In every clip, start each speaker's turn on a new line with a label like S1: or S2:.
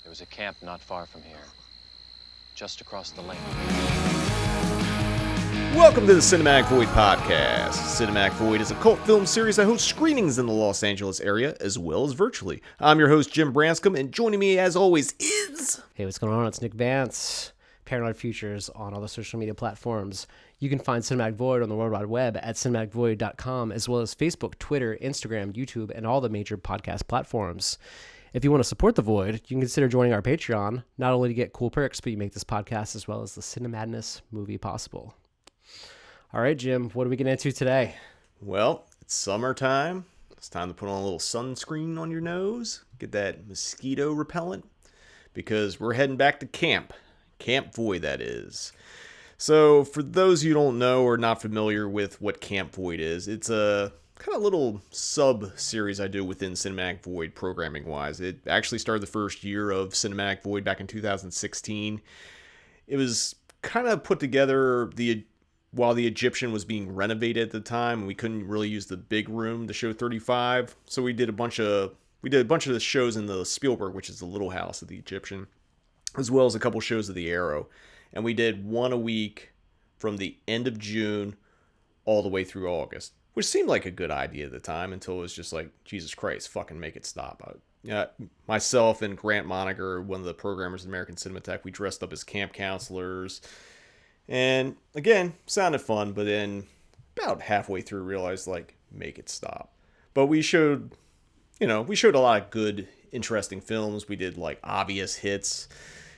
S1: There was a camp not far from here, just across the lake.
S2: Welcome to the Cinematic Void Podcast. Cinematic Void is a cult film series that hosts screenings in the Los Angeles area as well as virtually. I'm your host, Jim Branscombe, and joining me as always is...
S3: Hey, what's going on? It's Nick Vance. Paranoid Futures on all the social media platforms. You can find Cinematic Void on the World Wide Web at cinematicvoid.com, as well as Facebook, Twitter, Instagram, YouTube, and all the major podcast platforms. If you want to support The Void, you can consider joining our Patreon, not only to get cool perks, but you make this podcast as well as the Cinemadness movie possible. All right, Jim, what are we getting into today?
S2: Well, it's summertime. It's time to put on a little sunscreen on your nose, get that mosquito repellent, because we're heading back to camp. Camp Void, that is. So, for those who don't know or not familiar with what Camp Void is, it's a kind of little sub-series I do within Cinematic Void programming-wise. It actually started the first year of Cinematic Void back in 2016. It was kind of put together while the Egyptian was being renovated at the time. We couldn't really use the big room to show 35, so we did a bunch of the shows in the Spielberg, which is the little house of the Egyptian, as well as a couple shows of the Arrow. And we did one a week from the end of June all the way through August, which seemed like a good idea at the time until it was just like, Jesus Christ, fucking make it stop. Myself and Grant Moniger, one of the programmers at American Cinematheque, we dressed up as camp counselors. And again, sounded fun, but then about halfway through realized, like, make it stop. But we showed a lot of good, interesting films. We did, like, obvious hits,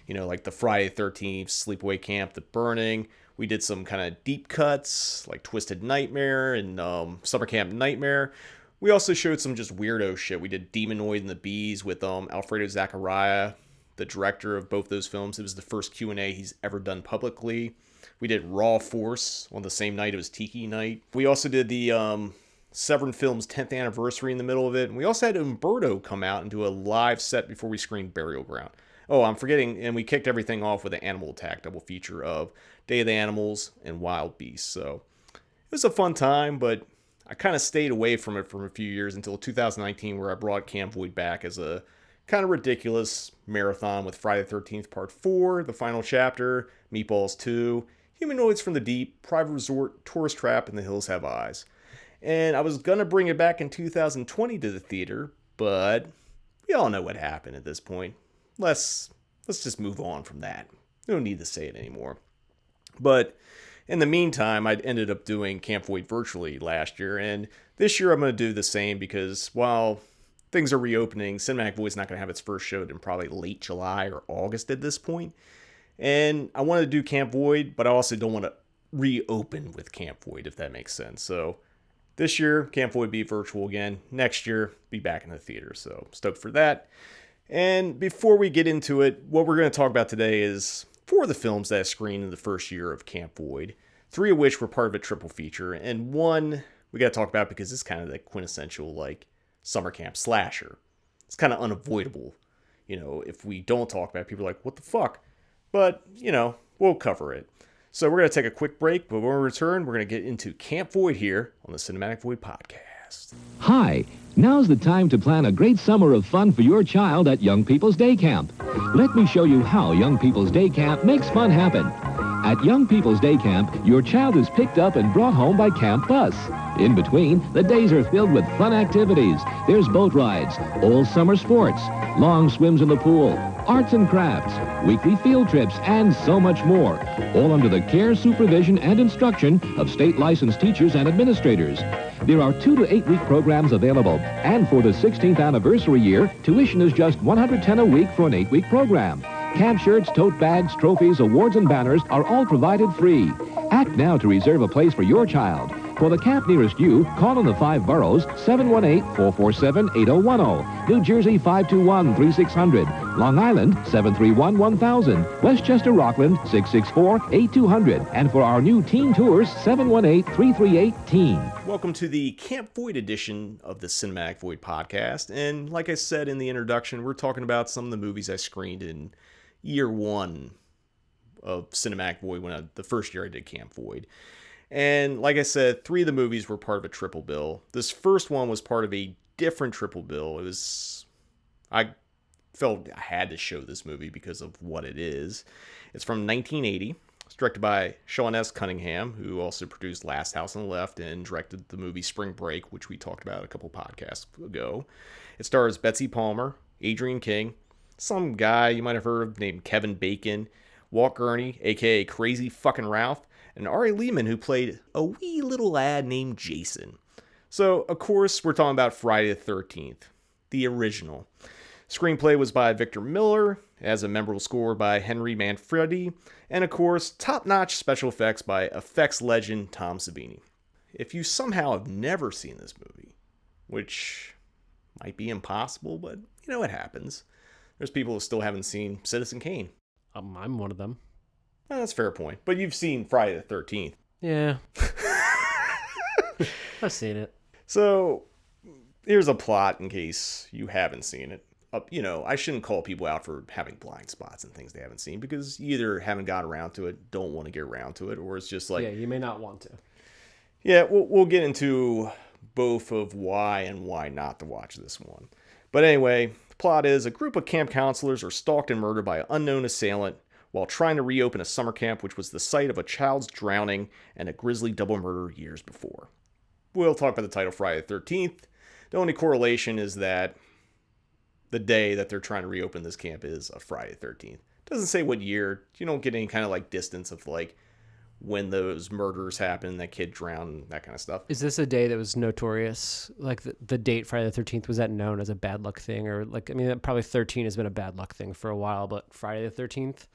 S2: like the Friday the 13th, Sleepaway Camp, The Burning. We did some kind of deep cuts, like Twisted Nightmare and Summer Camp Nightmare. We also showed some just weirdo shit. We did Demonoid and the Bees with Alfredo Zachariah, the director of both those films. It was the first Q&A he's ever done publicly. We did Raw Force on the same night. It was Tiki Night. We also did the Severin Films 10th anniversary in the middle of it. And we also had Umberto come out and do a live set before we screened Burial Ground. Oh, I'm forgetting, and we kicked everything off with an Animal Attack double feature of Day of the Animals and Wild Beasts. So it was a fun time, but I kind of stayed away from it for a few years until 2019, where I brought Camp Void back as a kind of ridiculous marathon with Friday the 13th Part 4, the final chapter, Meatballs 2, Humanoids from the Deep, Private Resort, Tourist Trap, and The Hills Have Eyes. And I was going to bring it back in 2020 to the theater, but we all know what happened at this point. Let's just move on from that. We don't need to say it anymore. But in the meantime, I ended up doing Camp Void virtually last year, and this year I'm going to do the same because while things are reopening, Cinematic Void's not going to have its first show in probably late July or August at this point. And I want to do Camp Void, but I also don't want to reopen with Camp Void, if that makes sense. So this year, Camp Void be virtual again. Next year, be back in the theater. So stoked for that. And before we get into it, what we're going to talk about today is 4 of the films that I screened in the first year of Camp Void, 3 of which were part of a triple feature, and one we got to talk about because it's kind of the quintessential, like, summer camp slasher. It's kind of unavoidable. If we don't talk about it, people are like, what the fuck? But, we'll cover it. So we're going to take a quick break, but when we return, we're going to get into Camp Void here on the Cinematic Void Podcast.
S4: Hi, now's the time to plan a great summer of fun for your child at Young People's Day Camp. Let me show you how Young People's Day Camp makes fun happen. At Young People's Day Camp, your child is picked up and brought home by Camp Bus. In between, the days are filled with fun activities. There's boat rides, all summer sports, long swims in the pool, arts and crafts, weekly field trips, and so much more, all under the care, supervision, and instruction of state-licensed teachers and administrators. There are 2 to 8 week programs available, and for the 16th anniversary year, tuition is just $110 a week for an 8-week program. Camp shirts, tote bags, trophies, awards, and banners are all provided free. Act now to reserve a place for your child. For the camp nearest you, call in the 5 boroughs, 718-447-8010. New Jersey, 521-3600. Long Island, 731-1000. Westchester, Rockland, 664-8200. And for our new teen tours, 718-338-TEEN.
S2: Welcome to the Camp Void edition of the Cinematic Void Podcast. And like I said in the introduction, we're talking about some of the movies I screened in year 1 of Cinematic Void, the first year I did Camp Void. And like I said, 3 of the movies were part of a triple bill. This first one was part of a different triple bill. felt I had to show this movie because of what it is. It's from 1980. It's directed by Sean S. Cunningham, who also produced Last House on the Left and directed the movie Spring Break, which we talked about a couple podcasts ago. It stars Betsy Palmer, Adrienne King, some guy you might have heard of named Kevin Bacon, Walt Gurney, a.k.a. Crazy Fucking Ralph, and Ari Lehman, who played a wee little lad named Jason. So, of course, we're talking about Friday the 13th, the original. Screenplay was by Victor Miller, has a memorable score by Henry Manfredi, and of course, top-notch special effects by effects legend Tom Savini. If you somehow have never seen this movie, which might be impossible, but it happens. There's people who still haven't seen Citizen Kane.
S3: I'm one of them.
S2: Well, that's a fair point. But you've seen Friday the 13th.
S3: Yeah. I've seen it.
S2: So, here's a plot in case you haven't seen it. I shouldn't call people out for having blind spots and things they haven't seen, because you either haven't got around to it, don't want to get around to it, or it's just like...
S3: Yeah, you may not want to.
S2: Yeah, we'll get into both of why and why not to watch this one. But anyway, the plot is a group of camp counselors are stalked and murdered by an unknown assailant while trying to reopen a summer camp which was the site of a child's drowning and a grisly double murder years before. We'll talk about the title Friday the 13th. The only correlation is that the day that they're trying to reopen this camp is a Friday the 13th. Doesn't say what year. You don't get any kind of like distance of like when those murders happened, that kid drowned, that kind of stuff.
S3: Is this a day that was notorious? Like the date Friday the 13th, was that known as a bad luck thing? Or like, I mean, probably 13 has been a bad luck thing for a while, but Friday the 13th,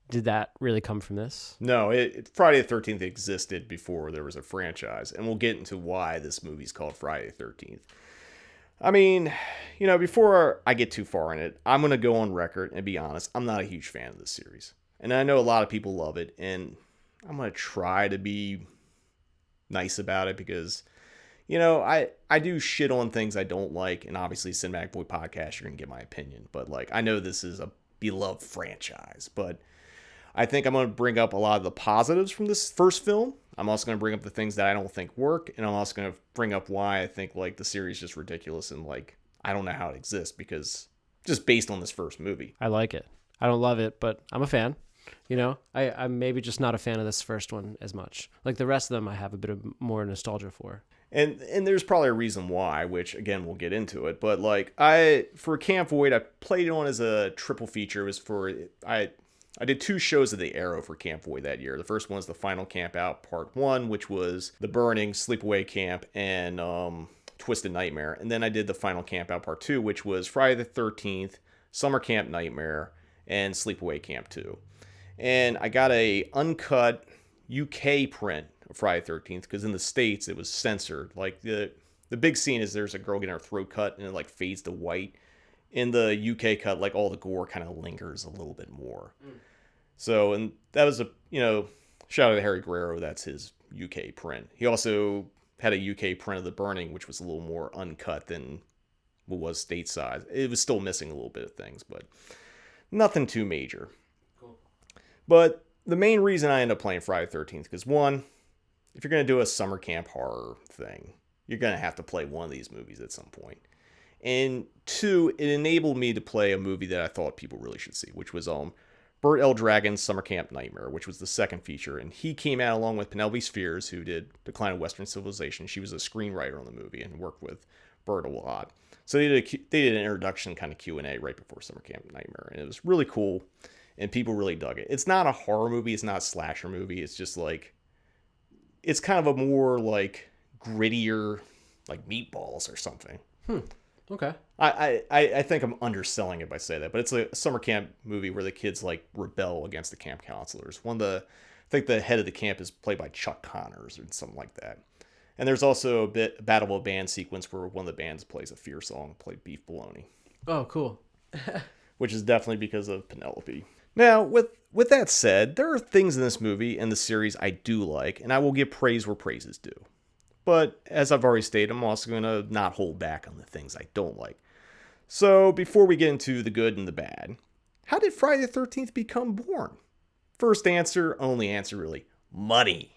S3: did that really come from this?
S2: No, Friday the 13th existed before there was a franchise, and we'll get into why this movie's called Friday the 13th. I mean, before I get too far in it, I'm going to go on record and be honest, I'm not a huge fan of this series. And I know a lot of people love it, and I'm going to try to be nice about it because, I do shit on things I don't like, and obviously Cinematic Boy Podcast, you're going to get my opinion. But, I know this is a beloved franchise, but I think I'm going to bring up a lot of the positives from this first film. I'm also going to bring up the things that I don't think work, and I'm also going to bring up why I think, the series is just ridiculous, and, I don't know how it exists, because just based on this first movie.
S3: I like it. I don't love it, but I'm a fan. I'm maybe just not a fan of this first one as much. Like the rest of them, I have a bit of more nostalgia for.
S2: And there's probably a reason why, which, again, we'll get into it. But, for Camp Void, I played it on as a triple feature. It was I did 2 shows of the Arrow for Camp Void that year. The first one was the Final Camp Out Part 1, which was The Burning, Sleepaway Camp, and Twisted Nightmare. And then I did the Final Camp Out Part 2, which was Friday the 13th, Summer Camp Nightmare, and Sleepaway Camp 2. And I got a uncut UK print of Friday the 13th, because in the States it was censored. The big scene is there's a girl getting her throat cut, and it fades to white. In the UK cut, all the gore kind of lingers a little bit more. So, and that was shout out to Harry Guerrero, that's his UK print. He also had a UK print of The Burning, which was a little more uncut than what was stateside. It was still missing a little bit of things, but nothing too major. Cool. But the main reason I ended up playing Friday the 13th, because one, if you're going to do a summer camp horror thing, you're going to have to play one of these movies at some point. And 2, it enabled me to play a movie that I thought people really should see, which was Burt L. Dragon's Summer Camp Nightmare, which was the second feature. And he came out along with Penelope Spheres, who did Decline of Western Civilization. She was a screenwriter on the movie and worked with Burt a lot. So they did an introduction kind of Q&A right before Summer Camp Nightmare. And it was really cool, and people really dug it. It's not a horror movie. It's not a slasher movie. It's just it's kind of a more grittier, Meatballs or something.
S3: Okay.
S2: I think I'm underselling it by saying that, but it's a summer camp movie where the kids rebel against the camp counselors. I think the head of the camp is played by Chuck Connors or something like that. And there's also a Battle of a Band sequence where one of the bands plays a Fear song, played Beef Bologna.
S3: Oh, cool.
S2: Which is definitely because of Penelope. Now, with that said, there are things in this movie and the series I do like, and I will give praise where praise is due. But, as I've already stated, I'm also going to not hold back on the things I don't like. So, before we get into the good and the bad, how did Friday the 13th become born? First answer, only answer really, money.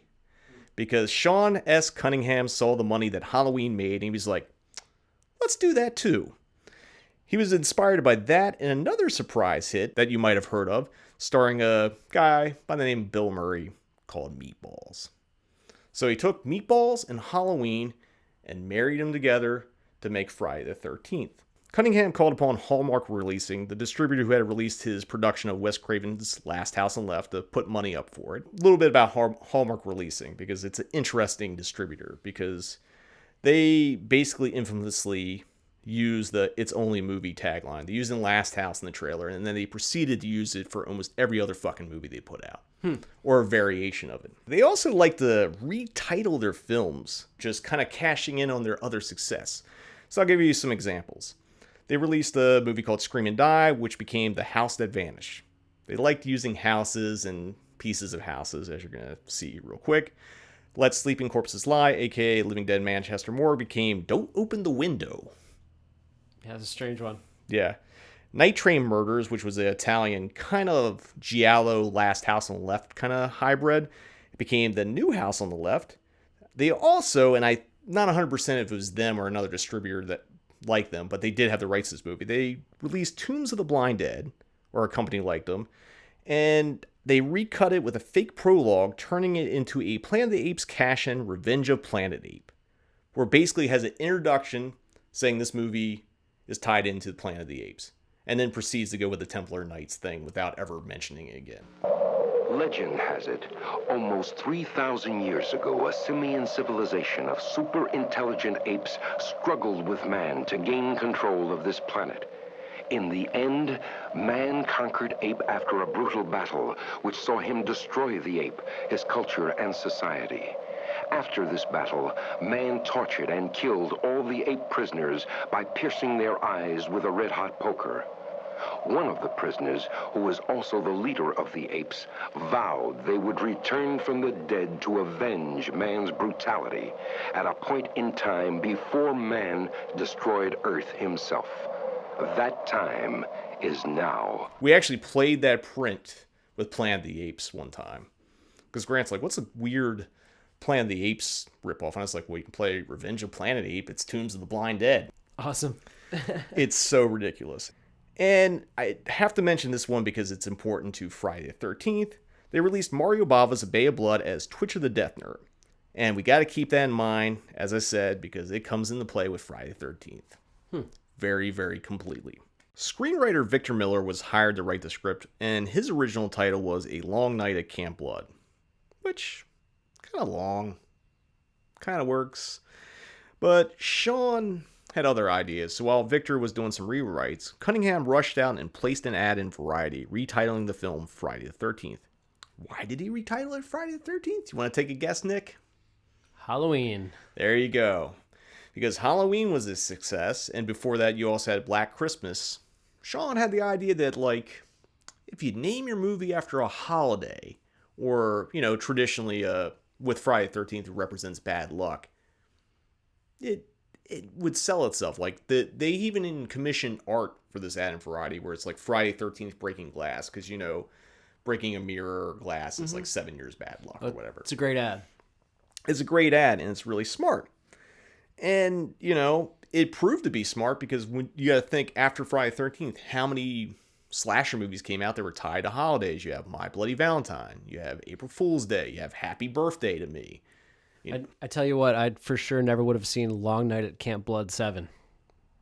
S2: Because Sean S. Cunningham saw the money that Halloween made, and he was like, let's do that too. He was inspired by that and another surprise hit that you might have heard of, starring a guy by the name of Bill Murray called Meatballs. So he took Meatballs and Halloween and married them together to make Friday the 13th. Cunningham called upon Hallmark Releasing, the distributor who had released his production of Wes Craven's Last House on the Left, to put money up for it. A little bit about Hallmark Releasing, because it's an interesting distributor, because they basically infamously use the "It's Only Movie" tagline. They used it in Last House in the trailer, and then they proceeded to use it for almost every other fucking movie they put out. Or a variation of it. They also like to retitle their films, just kind of cashing in on their other success. So I'll give you some examples. They released a movie called Scream and Die, which became The House That Vanished. They liked using houses and pieces of houses, as you're going to see real quick. Let Sleeping Corpses Lie, aka Living Dead Manchester Morgue, became Don't Open the Window.
S3: Yeah, it's a strange one.
S2: Yeah. Night Train Murders, which was an Italian kind of giallo Last House on the Left kind of hybrid, it became The New House on the Left. They also, and I'm not 100% if it was them or another distributor that like them, but they did have the rights to this movie. They released Tombs of the Blind Dead, or a company like them, and they recut it with a fake prologue, turning it into a Planet of the Apes cash-in Revenge of Planet Ape, where it basically has an introduction saying this movie is tied into the Planet of the Apes, and then proceeds to go with the Templar Knights thing without ever mentioning it again.
S5: Legend has it, almost 3,000 years ago, a simian civilization of super-intelligent apes struggled with man to gain control of this planet. In the end, man conquered ape after a brutal battle, which saw him destroy the ape, his culture and society. After this battle, man tortured and killed all the ape prisoners by piercing their eyes with a red-hot poker. One of the prisoners, who was also the leader of the apes, vowed they would return from the dead to avenge man's brutality at a point in time before man destroyed Earth himself. That time is now.
S2: We actually played that print with Planet of the Apes one time. Because Grant's like, what's a weird Planet of the Apes ripoff? And I was like, well, you can play Revenge of Planet Ape. It's Tombs of the Blind Dead.
S3: Awesome.
S2: It's so ridiculous. And I have to mention this one because it's important to Friday the 13th. They released Mario Bava's A Bay of Blood as Twitch of the Death Nerd. And we got to keep that in mind, as I said, because it comes into play with Friday the 13th. Very, very completely. Screenwriter Victor Miller was hired to write the script, and his original title was A Long Night at Camp Blood. Which, kind of long. Kind of works. But Sean had other ideas, so while Victor was doing some rewrites, Cunningham rushed out and placed an ad in Variety, retitling the film Friday the 13th. Why did he retitle it Friday the 13th? You want to take a guess, Nick?
S3: Halloween.
S2: There you go. Because Halloween was a success, and before that you also had Black Christmas. Sean had the idea that, like, if you name your movie after a holiday, or, you know, traditionally with Friday the 13th, it represents bad luck, it would sell itself. Like, they even commissioned art for this ad in Variety, where it's like Friday 13th breaking glass, because, you know, breaking a mirror or glass is like 7 years bad luck or whatever.
S3: It's a great ad.
S2: It's a great ad, and it's really smart. And, you know, it proved to be smart, because when you got to think, after Friday the 13th, how many slasher movies came out that were tied to holidays? You have My Bloody Valentine, you have April Fool's Day, you have Happy Birthday to Me.
S3: I tell you what, I for sure never would have seen Long Night at Camp Blood 7.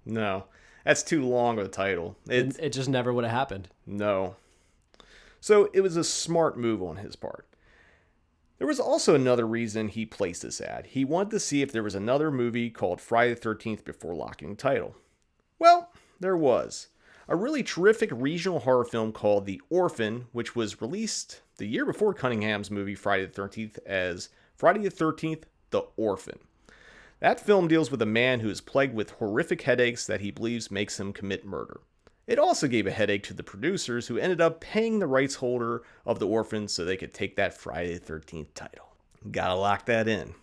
S2: No, that's too long of a title.
S3: It just never would have happened.
S2: No. So it was a smart move on his part. There was also another reason he placed this ad. He wanted to see if there was another movie called Friday the 13th before locking the title. Well, there was. A really terrific regional horror film called The Orphan, which was released the year before Cunningham's movie Friday the 13th as Friday the 13th, The Orphan. That film deals with a man who is plagued with horrific headaches that he believes makes him commit murder. It also gave a headache to the producers, who ended up paying the rights holder of The Orphan so they could take that Friday the 13th title. Gotta lock that in.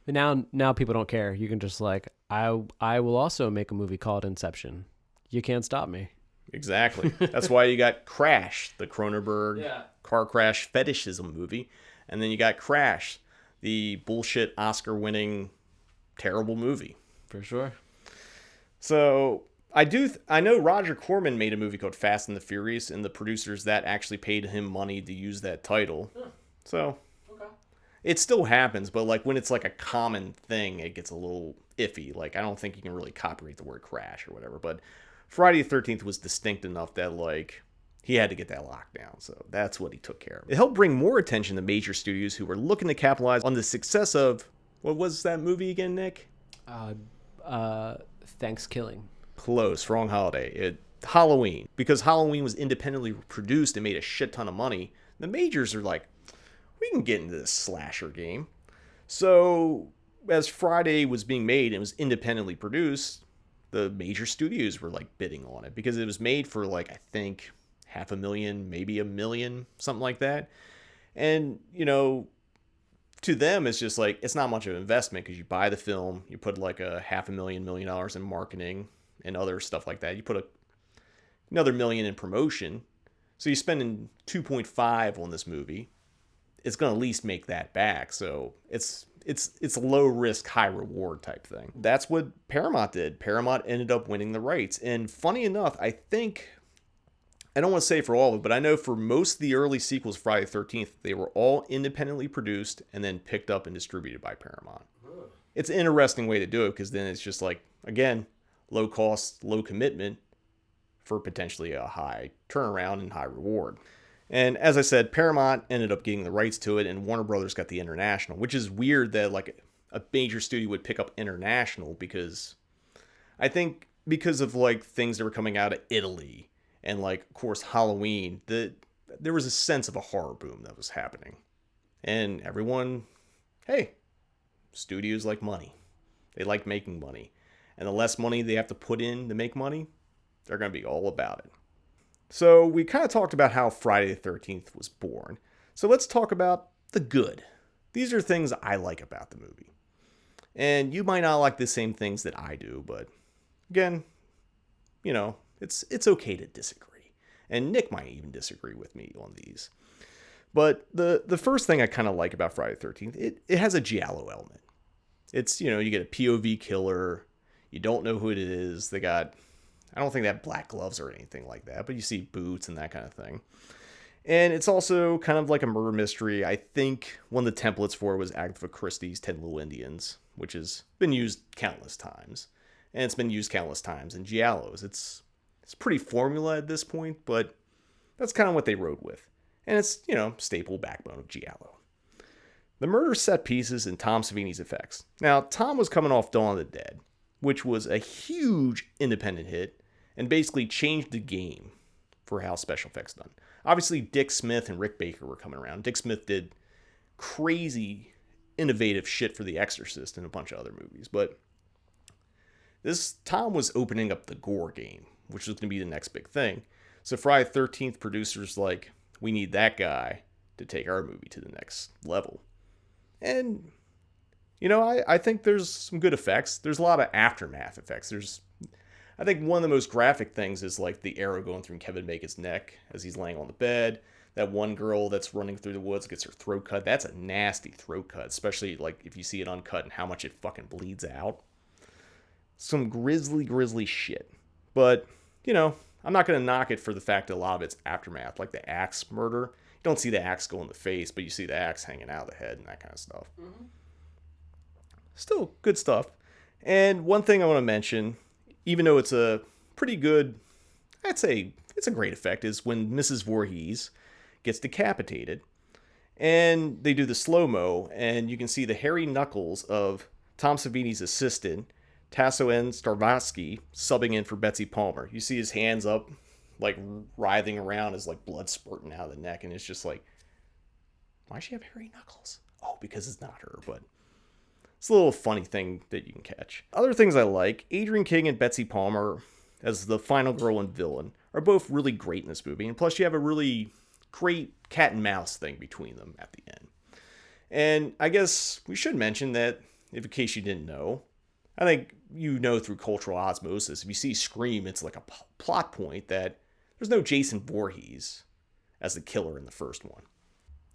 S3: But now people don't care. You can just like, I will also make a movie called Inception. You can't stop me.
S2: Exactly. That's why you got Crash, the Cronenberg car crash fetishism movie. And then you got Crash, the bullshit Oscar-winning terrible movie.
S3: For sure.
S2: So I know Roger Corman made a movie called Fast and the Furious, and the producers that actually paid him money to use that title. So it still happens, but like when it's like a common thing, it gets a little iffy. Like I don't think you can really copyright the word crash or whatever. But Friday the 13th was distinct enough that like he had to get that locked down. So that's what he took care of. It helped bring more attention to major studios who were looking to capitalize on the success of, what was that movie again, Nick?
S3: Thanksgiving.
S2: Close, wrong holiday. Halloween. Because Halloween was independently produced and made a shit ton of money, the majors are like, we can get into this slasher game. So as Friday was being made and was independently produced, the major studios were like bidding on it because it was made for like, I think, $500,000, maybe $1 million, something like that. And, you know, to them, it's just like, it's not much of an investment because you buy the film, you put like $500,000, $1 million in marketing and other stuff like that. You put another $1 million in promotion. So you're spending 2.5 on this movie. It's going to at least make that back. So it's a low risk, high reward type thing. That's what Paramount did. Paramount ended up winning the rights. And funny enough, I think, I don't want to say for all of it, but I know for most of the early sequels of Friday the 13th, they were all independently produced and then picked up and distributed by Paramount. It's an interesting way to do it because then it's just like, again, low cost, low commitment for potentially a high turnaround and high reward. And as I said, Paramount ended up getting the rights to it, and Warner Brothers got the international, which is weird that like a major studio would pick up international because I think because of like things that were coming out of Italy and like, of course, Halloween, there was a sense of a horror boom that was happening. And everyone, hey, studios like money. They like making money. And the less money they have to put in to make money, they're going to be all about it. So we kind of talked about how Friday the 13th was born. So let's talk about the good. These are things I like about the movie. And you might not like the same things that I do, but again, you know, it's okay to disagree. And Nick might even disagree with me on these. But the first thing I kind of like about Friday the 13th, it has a giallo element. It's, you know, you get a POV killer. You don't know who it is. They got, I don't think they have black gloves or anything like that, but you see boots and that kind of thing. And it's also kind of like a murder mystery. I think one of the templates for it was Agatha Christie's 10 Little Indians, which has been used countless times. And it's been used countless times in giallos. It's pretty formula at this point, but that's kind of what they rode with. And it's, you know, staple backbone of giallo. The murder set pieces and Tom Savini's effects. Now, Tom was coming off Dawn of the Dead, which was a huge independent hit and basically changed the game for how special effects done. Obviously, Dick Smith and Rick Baker were coming around. Dick Smith did crazy, innovative shit for The Exorcist and a bunch of other movies, but Tom was opening up the gore game, which was going to be the next big thing. So Friday the 13th producers like, we need that guy to take our movie to the next level. And, you know, I think there's some good effects. There's a lot of aftermath effects. I think one of the most graphic things is like the arrow going through Kevin Bacon's neck as he's laying on the bed. That one girl that's running through the woods gets her throat cut. That's a nasty throat cut, especially like if you see it uncut and how much it fucking bleeds out. Some grisly shit. But, you know, I'm not going to knock it for the fact that a lot of it's aftermath, like the axe murder. You don't see the axe go in the face, but you see the axe hanging out of the head and that kind of stuff. Mm-hmm. Still good stuff. And one thing I want to mention, even though it's a pretty good, I'd say it's a great effect, is when Mrs. Voorhees gets decapitated. And they do the slow-mo, and you can see the hairy knuckles of Tom Savini's assistant, Tasso N. Starvatsky, subbing in for Betsy Palmer. You see his hands up, like writhing around as like blood spurting out of the neck, and it's just like, why does she have hairy knuckles? Oh, because it's not her, but it's a little funny thing that you can catch. Other things I like, Adrienne King and Betsy Palmer as the final girl and villain are both really great in this movie, and plus you have a really great cat and mouse thing between them at the end. And I guess we should mention that, in case you didn't know, I think you know through cultural osmosis, if you see Scream, it's like a plot point that there's no Jason Voorhees as the killer in the first one.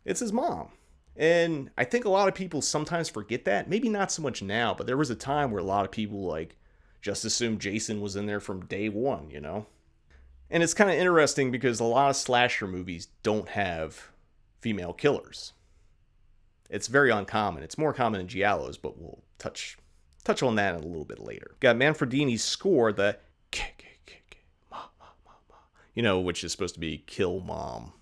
S2: It's his mom. And I think a lot of people sometimes forget that. Maybe not so much now, but there was a time where a lot of people like just assume Jason was in there from day one, you know? And it's kind of interesting because a lot of slasher movies don't have female killers. It's very uncommon. It's more common in giallos, but we'll touch on that a little bit later. Got Manfredini's score, the ma, ma, ma, ma, you know, which is supposed to be kill mom.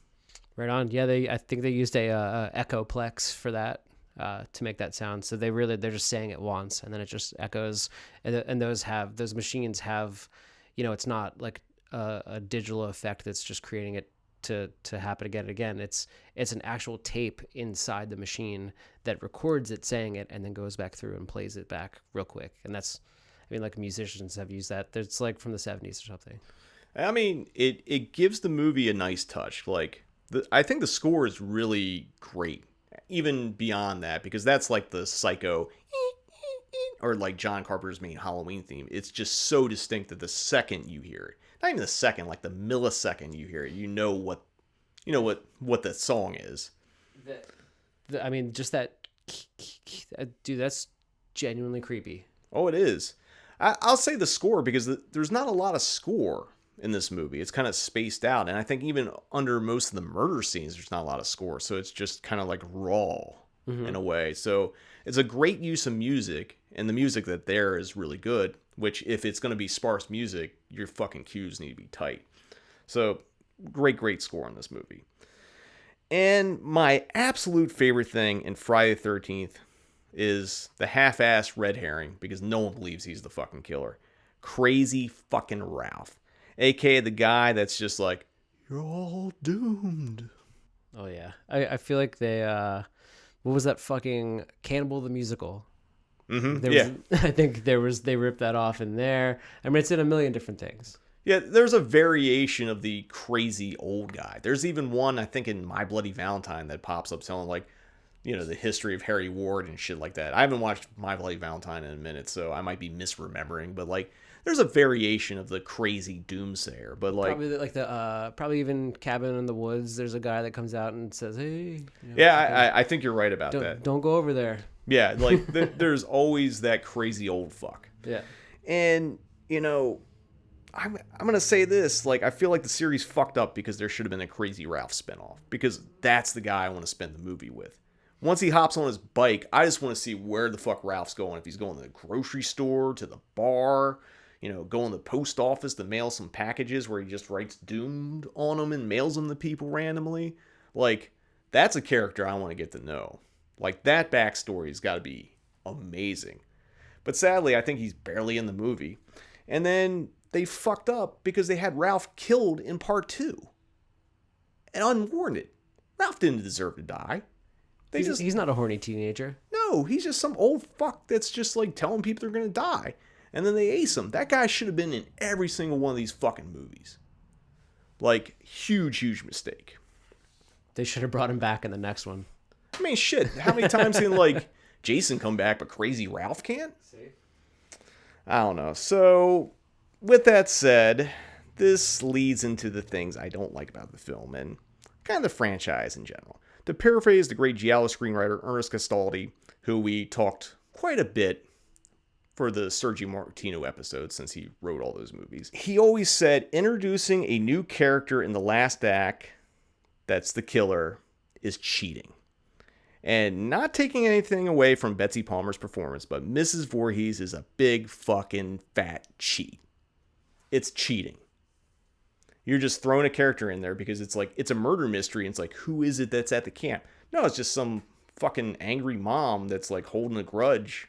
S3: Right on. Yeah, I think they used a echoplex for that to make that sound. So they're just saying it once and then it just echoes. And those machines have, you know, it's not like a digital effect that's just creating it to happen again and again. It's an actual tape inside the machine that records it saying it and then goes back through and plays it back real quick. And that's, I mean, like musicians have used that. It's like from the 70s or something.
S2: I mean, it gives the movie a nice touch. Like, I think the score is really great, even beyond that, because that's like the Psycho or like John Carpenter's main Halloween theme. It's just so distinct that the second you hear it, not even the second, like the millisecond you hear it, you know what the song is.
S3: I mean, just that, dude, that's genuinely creepy.
S2: Oh, it is. I'll say the score because there's not a lot of score in this movie. It's kind of spaced out, and I think even under most of the murder scenes, there's not a lot of score, so it's just kind of like raw in a way. So it's a great use of music, and the music that there is really good, which if it's going to be sparse music, your fucking cues need to be tight. So great score in this movie. And my absolute favorite thing in Friday the 13th is the half-assed red herring, because no one believes he's the fucking killer. Crazy fucking Ralph. AKA the guy that's just like, you're all doomed.
S3: Oh, yeah. I feel like they, what was that fucking Cannibal the Musical?
S2: Mm-hmm.
S3: I think they ripped that off in there. I mean, it's in a million different things.
S2: Yeah, there's a variation of the crazy old guy. There's even one, I think, in My Bloody Valentine that pops up telling, like, you know, the history of Harry Ward and shit like that. I haven't watched My Bloody Valentine in a minute, so I might be misremembering, but, like, there's a variation of the crazy doomsayer, but like
S3: probably even Cabin in the Woods. There's a guy that comes out and says, "Hey." You know,
S2: yeah, I think you're right about that.
S3: Don't go over there.
S2: Yeah, like there's always that crazy old fuck.
S3: Yeah,
S2: and you know, I'm gonna say this. Like, I feel like the series fucked up because there should have been a Crazy Ralph spinoff, because that's the guy I want to spend the movie with. Once he hops on his bike, I just want to see where the fuck Ralph's going. If he's going to the grocery store, to the bar. You know, going to the post office to mail some packages where he just writes doomed on them and mails them to people randomly. Like, that's a character I want to get to know. Like, that backstory's got to be amazing. But sadly, I think he's barely in the movie. And then they fucked up because they had Ralph killed in part 2. And unwarranted. Ralph didn't deserve to die.
S3: He's not a horny teenager.
S2: No, he's just some old fuck that's just like telling people they're going to die. And then they ace him. That guy should have been in every single one of these fucking movies. Like, huge mistake.
S3: They should have brought him back in the next one.
S2: I mean, shit. How many times can, like, Jason come back, but Crazy Ralph can't?
S3: See?
S2: I don't know. So, with that said, this leads into the things I don't like about the film and kind of the franchise in general. To paraphrase the great giallo screenwriter Ernest Castaldi, who we talked quite a bit for the Sergio Martino episode, since he wrote all those movies. He always said introducing a new character in the last act that's the killer is cheating. And not taking anything away from Betsy Palmer's performance, but Mrs. Voorhees is a big fucking fat cheat. It's cheating. You're just throwing a character in there because it's like, it's a murder mystery, and it's like, who is it that's at the camp? No, it's just some fucking angry mom that's like holding a grudge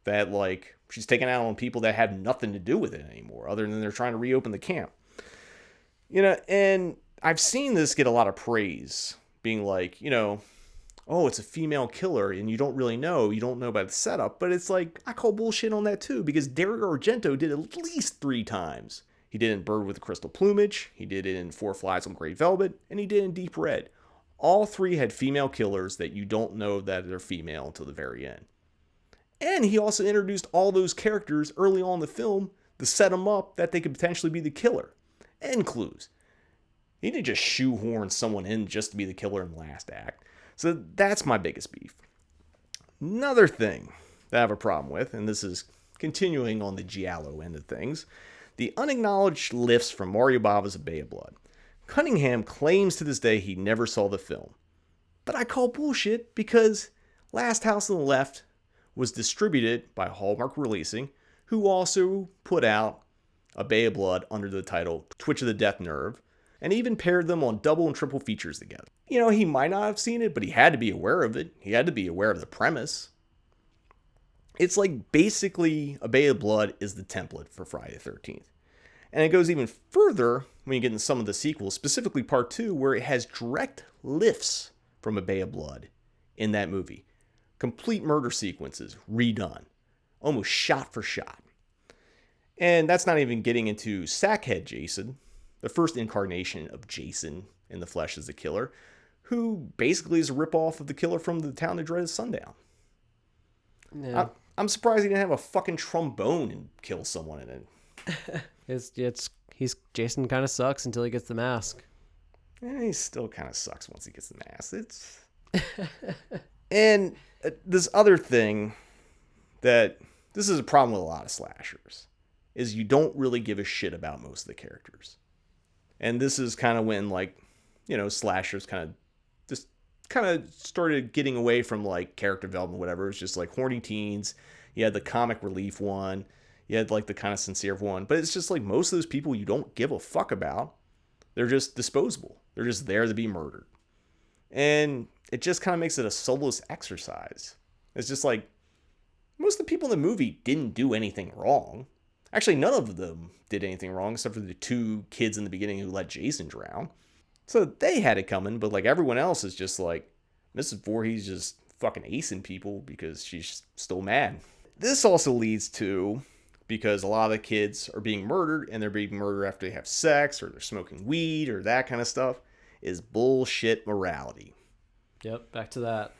S2: that, like, she's taking out on people that have nothing to do with it anymore, other than they're trying to reopen the camp. You know, and I've seen this get a lot of praise, being like, you know, oh, it's a female killer, and you don't know about the setup, but it's like, I call bullshit on that too, because Dario Argento did at least 3 times. He did it in Bird with the Crystal Plumage, he did it in Four Flies on Great Velvet, and he did it in Deep Red. All 3 had female killers that you don't know that they're female until the very end. And he also introduced all those characters early on in the film to set them up that they could potentially be the killer. And clues. He didn't just shoehorn someone in just to be the killer in the last act. So that's my biggest beef. Another thing that I have a problem with, and this is continuing on the giallo end of things, the unacknowledged lifts from Mario Bava's A Bay of Blood. Cunningham claims to this day he never saw the film. But I call bullshit because Last House on the Left was distributed by Hallmark Releasing, who also put out A Bay of Blood under the title Twitch of the Death Nerve, and even paired them on double and triple features together. You know, he might not have seen it, but he had to be aware of it. He had to be aware of the premise. It's like basically A Bay of Blood is the template for Friday the 13th. And it goes even further when you get into some of the sequels, specifically Part 2, where it has direct lifts from A Bay of Blood in that movie. Complete murder sequences redone, almost shot for shot. And that's not even getting into Sackhead Jason, the first incarnation of Jason in the flesh as the killer, who basically is a ripoff of the killer from The Town That Dreaded Sundown.
S3: Yeah.
S2: I'm surprised he didn't have a fucking trombone and kill someone in it.
S3: Jason kind of sucks until he gets the mask.
S2: He still kind of sucks once he gets the mask. And this other thing that this is a problem with a lot of slashers is you don't really give a shit about most of the characters. And this is kind of when, like, you know, slashers kind of started getting away from like character development, whatever. It was just like horny teens. You had the comic relief one. You had like the kind of sincere one. But it's just like most of those people you don't give a fuck about. They're just disposable. They're just there to be murdered. And it just kind of makes it a soulless exercise. It's just like most of the people in the movie didn't do anything wrong. Actually, none of them did anything wrong except for the two kids in the beginning who let Jason drown. So they had it coming, but like everyone else is just like, Mrs. Voorhees just fucking acing people because she's still mad. This also leads to, because a lot of the kids are being murdered, and they're being murdered after they have sex, or they're smoking weed, or that kind of stuff, is bullshit morality.
S3: Yep, back to that.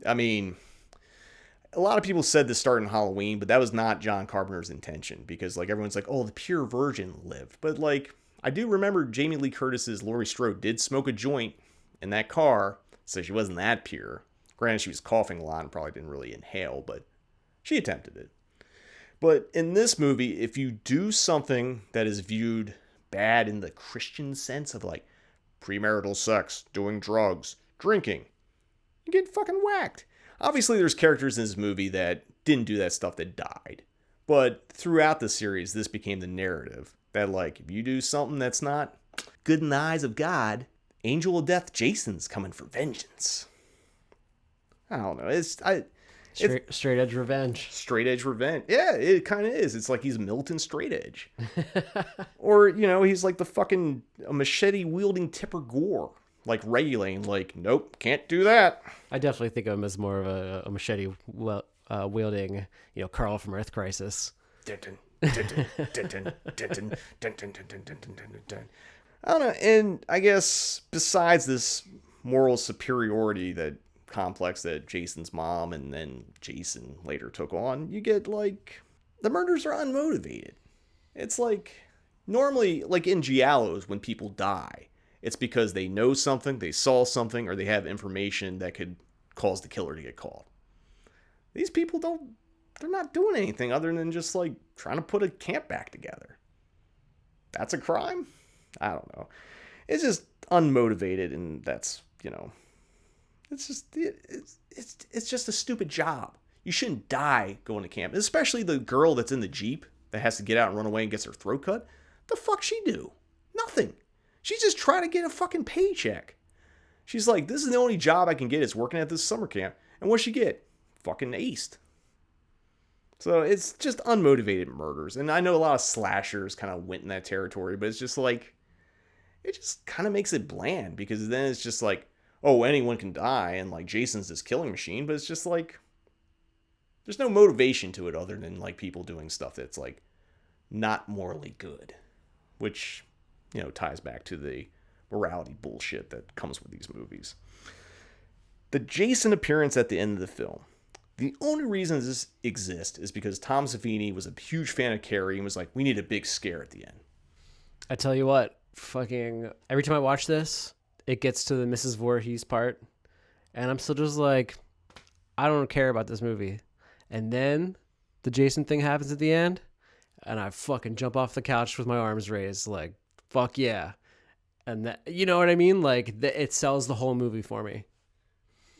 S2: I mean, a lot of people said this started in Halloween, but that was not John Carpenter's intention, because like everyone's like, oh, the pure virgin lived. But like, I do remember Jamie Lee Curtis's Laurie Strode did smoke a joint in that car, so she wasn't that pure. Granted, she was coughing a lot and probably didn't really inhale, but she attempted it. But in this movie, if you do something that is viewed bad in the Christian sense of like premarital sex, doing drugs, drinking, you get fucking whacked. Obviously, there's characters in this movie that didn't do that stuff that died. But throughout the series, this became the narrative that like, if you do something that's not good in the eyes of God, Angel of Death Jason's coming for vengeance. I don't know.
S3: Straight edge revenge.
S2: Straight edge revenge. Yeah, it kind of is. It's like he's Milton Straight Edge. Or, you know, he's like the fucking machete wielding Tipper Gore. Like regulating, like, nope, can't do that.
S3: I definitely think of him as more of a machete wielding, you know, Carl from Earth Crisis.
S2: I don't know. And I guess besides this moral superiority that complex that Jason's mom and then Jason later took on, you get like the murders are unmotivated. It's like normally like in giallos when people die, it's because they know something, they saw something, or they have information that could cause the killer to get caught. These people they're not doing anything other than just like trying to put a camp back together. That's a crime? I don't know. It's just unmotivated, and that's, you know, it's just a stupid job. You shouldn't die going to camp, especially the girl that's in the Jeep that has to get out and run away and gets her throat cut. The fuck she do? Nothing. She's just trying to get a fucking paycheck. She's like, this is the only job I can get is working at this summer camp. And what'd she get? Fucking aced. So it's just unmotivated murders. And I know a lot of slashers kind of went in that territory, but it's just like, it just kind of makes it bland, because then it's just like, oh, anyone can die, and like Jason's this killing machine, but it's just like, there's no motivation to it other than like people doing stuff that's like not morally good, which, you know, ties back to the morality bullshit that comes with these movies. The Jason appearance at the end of the film. The only reason this exists is because Tom Savini was a huge fan of Carrie and was like, we need a big scare at the end.
S3: I tell you what, fucking every time I watch this, it gets to the Mrs. Voorhees part, and I'm still just like, I don't care about this movie. And then the Jason thing happens at the end, and I fucking jump off the couch with my arms raised, like, fuck yeah. And that, you know what I mean? Like, it sells the whole movie for me.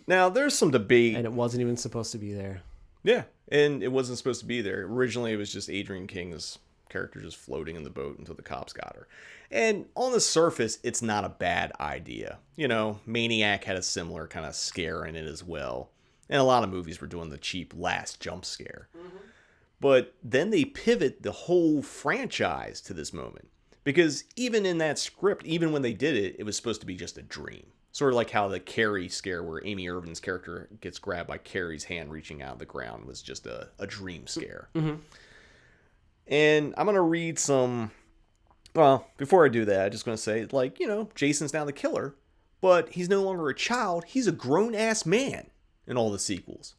S2: Now, there's some debate.
S3: And it wasn't even supposed to be there.
S2: Yeah, and it wasn't supposed to be there. Originally, it was just Adrienne King's character just floating in the boat until the cops got her. And on the surface, it's not a bad idea. You know, Maniac had a similar kind of scare in it as well. And a lot of movies were doing the cheap last jump scare. Mm-hmm. But then they pivot the whole franchise to this moment. Because even in that script, even when they did it, it was supposed to be just a dream. Sort of like how the Carrie scare where Amy Irvin's character gets grabbed by Carrie's hand reaching out of the ground was just a dream scare. Mm-hmm. And I'm going to read some... Well, before I do that, I'm just going to say, like, you know, Jason's now the killer, but he's no longer a child. He's a grown-ass man in all the sequels.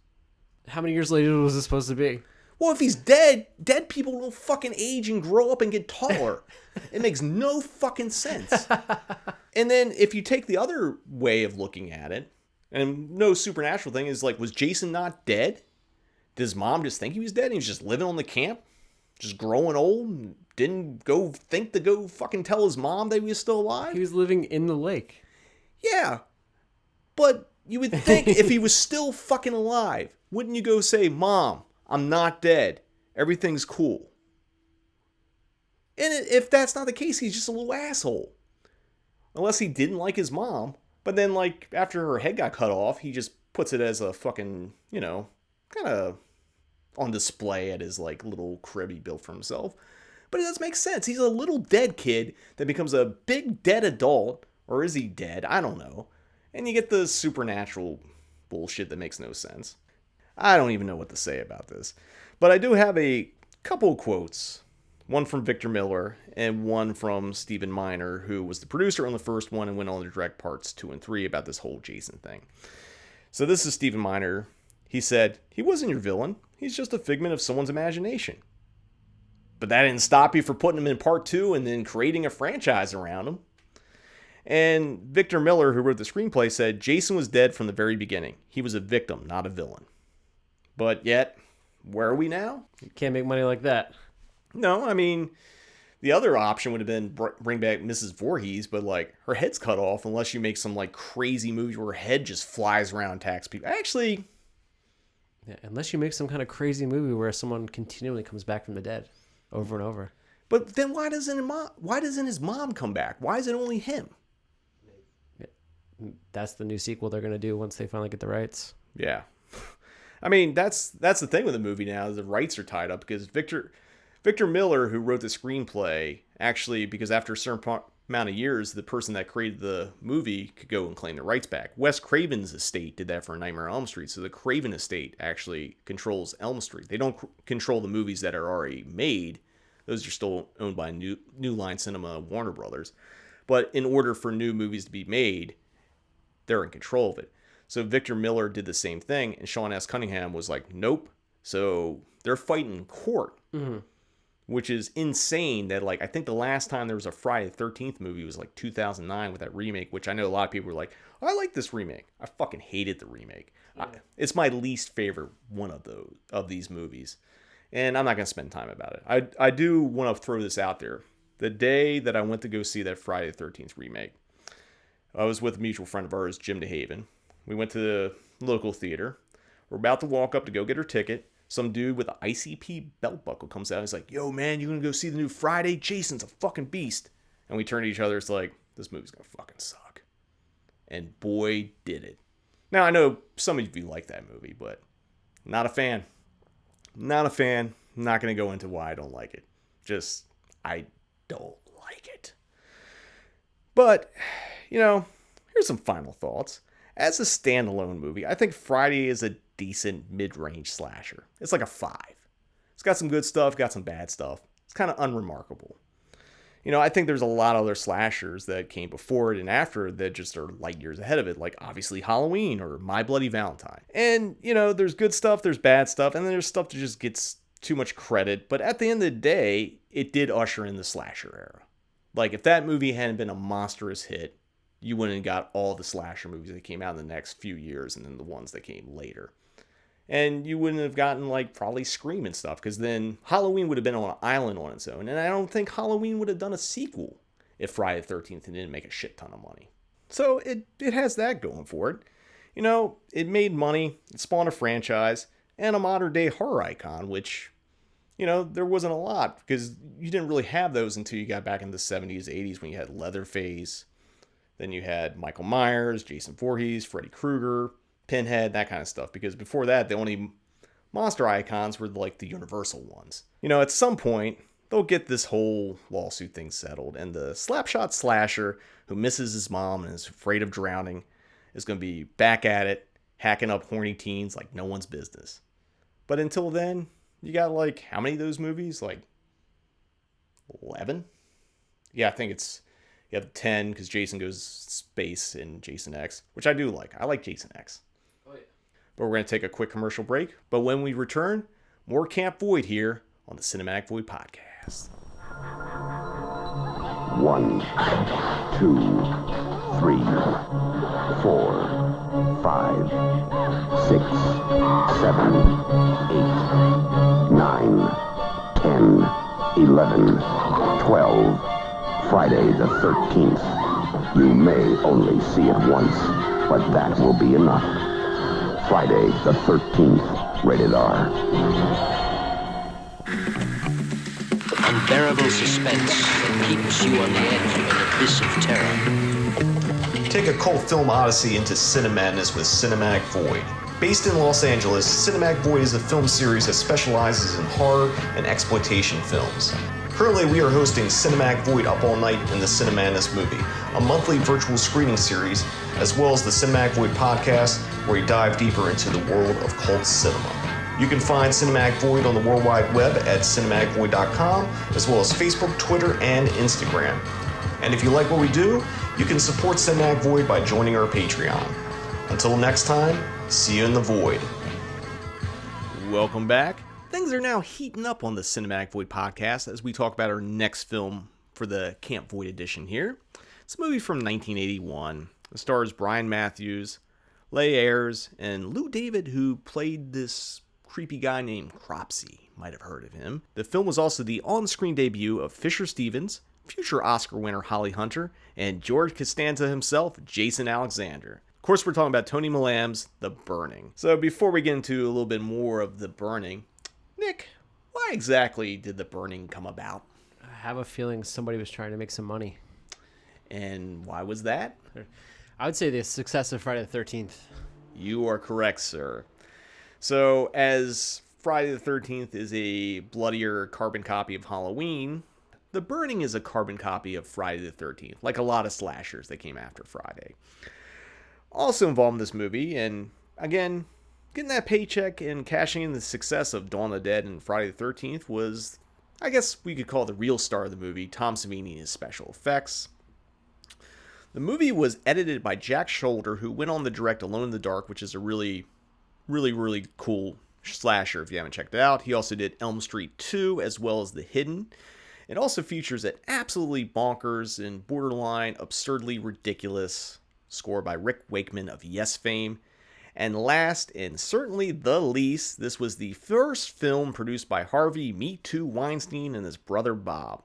S3: How many years later was this supposed to be?
S2: Well, if he's dead people don't fucking age and grow up and get taller. It makes no fucking sense. And then if you take the other way of looking at it, and no supernatural thing, is like, was Jason not dead? Did his mom just think he was dead and he was just living on the camp? Just growing old and didn't go think to go fucking tell his mom that he was still alive?
S3: He was living in the lake.
S2: Yeah. But you would think if he was still fucking alive, wouldn't you go say, Mom, I'm not dead. Everything's cool. And if that's not the case, he's just a little asshole. Unless he didn't like his mom. But then, like, after her head got cut off, he just puts it as a fucking, you know, kind of on display at his, like, little crib he built for himself. But it does make sense. He's a little dead kid that becomes a big dead adult. Or is he dead? I don't know. And you get the supernatural bullshit that makes no sense. I don't even know what to say about this. But I do have a couple quotes. One from Victor Miller and one from Stephen Miner, who was the producer on the first one and went on to direct parts 2 and 3 about this whole Jason thing. So this is Stephen Miner. He said, "He wasn't your villain. He's just a figment of someone's imagination. But that didn't stop you from putting him in part 2 and then creating a franchise around him." And Victor Miller, who wrote the screenplay, said, "Jason was dead from the very beginning. He was a victim, not a villain." But yet, where are we now?
S3: You can't make money like that.
S2: No, I mean, the other option would have been bring back Mrs. Voorhees, but, like, her head's cut off unless you make some, like, crazy movie where her head just flies around and attacks people. Actually...
S3: Yeah, unless you make some kind of crazy movie where someone continually comes back from the dead over and over.
S2: But then why doesn't his mom come back? Why is it only him?
S3: Yeah, that's the new sequel they're going to do once they finally get the rights.
S2: Yeah. I mean, that's the thing with the movie now. The rights are tied up because Victor Miller, who wrote the screenplay, actually, because after a certain amount of years, the person that created the movie could go and claim the rights back. Wes Craven's estate did that for Nightmare on Elm Street, so the Craven estate actually controls Elm Street. They don't control the movies that are already made. Those are still owned by New Line Cinema, Warner Brothers. But in order for new movies to be made, they're in control of it. So Victor Miller did the same thing, and Sean S. Cunningham was like, nope. So they're fighting in court, which is insane that, like, I think the last time there was a Friday the 13th movie was like 2009 with that remake, which I know a lot of people were like, oh, I like this remake. I fucking hated the remake. Yeah. It's my least favorite one of these movies. And I'm not going to spend time about it. I do want to throw this out there. The day that I went to go see that Friday the 13th remake, I was with a mutual friend of ours, Jim DeHaven. We went to the local theater. We're about to walk up to go get our ticket. Some dude with an ICP belt buckle comes out. He's like, yo, man, you going to go see the new Friday? Jason's a fucking beast. And we turn to each other. It's like, this movie's going to fucking suck. And boy, did it. Now, I know some of you like that movie, but not a fan. Not a fan. Not going to go into why I don't like it. Just, I don't like it. But, you know, here's some final thoughts. As a standalone movie, I think Friday is a decent mid-range slasher. It's like a 5. It's got some good stuff, got some bad stuff. It's kind of unremarkable. You know, I think there's a lot of other slashers that came before it and after it that just are light years ahead of it, like obviously Halloween or My Bloody Valentine. And, you know, there's good stuff, there's bad stuff, and then there's stuff that just gets too much credit. But at the end of the day, it did usher in the slasher era. Like, if that movie hadn't been a monstrous hit, you wouldn't have got all the slasher movies that came out in the next few years and then the ones that came later. And you wouldn't have gotten, like, probably Scream and stuff, because then Halloween would have been on an island on its own. And I don't think Halloween would have done a sequel if Friday the 13th didn't make a shit ton of money. So it has that going for it. You know, it made money, it spawned a franchise, and a modern day horror icon, which, you know, there wasn't a lot, because you didn't really have those until you got back in the 70s, 80s, when you had Leatherface. Then you had Michael Myers, Jason Voorhees, Freddy Krueger, Pinhead, that kind of stuff. Because before that, the only monster icons were like the Universal ones. You know, at some point, they'll get this whole lawsuit thing settled, and the slapshot slasher who misses his mom and is afraid of drowning is going to be back at it, hacking up horny teens like no one's business. But until then, you got like, how many of those movies? Like 11? Yeah, I think it's, you have 10 because Jason goes space in Jason X, which I do like. I like Jason X. Oh, yeah. But we're going to take a quick commercial break. But when we return, more Camp Void here on the Cinematic Void Podcast.
S5: 1, 2, 3, 4, 5, 6, 7, 8, 9, 10, 11, 12. Friday the 13th. You may only see it once, but that will be enough. Friday the 13th, rated R.
S6: Unbearable suspense that keeps you on the edge of an abyss of terror.
S2: Take a cult film odyssey into Cinemadness with Cinematic Void. Based in Los Angeles, Cinematic Void is a film series that specializes in horror and exploitation films. Currently, we are hosting Cinematic Void Up All Night in the Cinemadness movie, a monthly virtual screening series, as well as the Cinematic Void podcast, where we dive deeper into the world of cult cinema. You can find Cinematic Void on the World Wide Web at cinematicvoid.com, as well as Facebook, Twitter, and Instagram. And if you like what we do, you can support Cinematic Void by joining our Patreon. Until next time, see you in the Void. Welcome back. Things are now heating up on the Cinematic Void podcast as we talk about our next film for the Camp Void edition here. It's a movie from 1981. It stars Brian Matthews, Leigh Ayres, and Lou David, who played this creepy guy named Cropsy. Might have heard of him. The film was also the on-screen debut of Fisher Stevens, future Oscar winner Holly Hunter, and George Costanza himself, Jason Alexander. Of course, we're talking about Tony Malam's The Burning. So before we get into a little bit more of The Burning, Nick, why exactly did The Burning come about?
S3: I have a feeling somebody was trying to make some money.
S2: And why was that?
S3: I would say the success of Friday the 13th.
S2: You are correct, sir. So, as Friday the 13th is a bloodier carbon copy of Halloween, The Burning is a carbon copy of Friday the 13th, like a lot of slashers that came after Friday. Also involved in this movie, and again, getting that paycheck and cashing in the success of Dawn of the Dead and Friday the 13th was, I guess we could call the real star of the movie, Tom Savini and his special effects. The movie was edited by Jack Scholder, who went on to direct Alone in the Dark, which is a really cool slasher if you haven't checked it out. He also did Elm Street 2 as well as The Hidden. It also features an absolutely bonkers and borderline absurdly ridiculous score by Rick Wakeman of Yes fame. And last, and certainly the least, this was the first film produced by Harvey Me Too Weinstein and his brother Bob.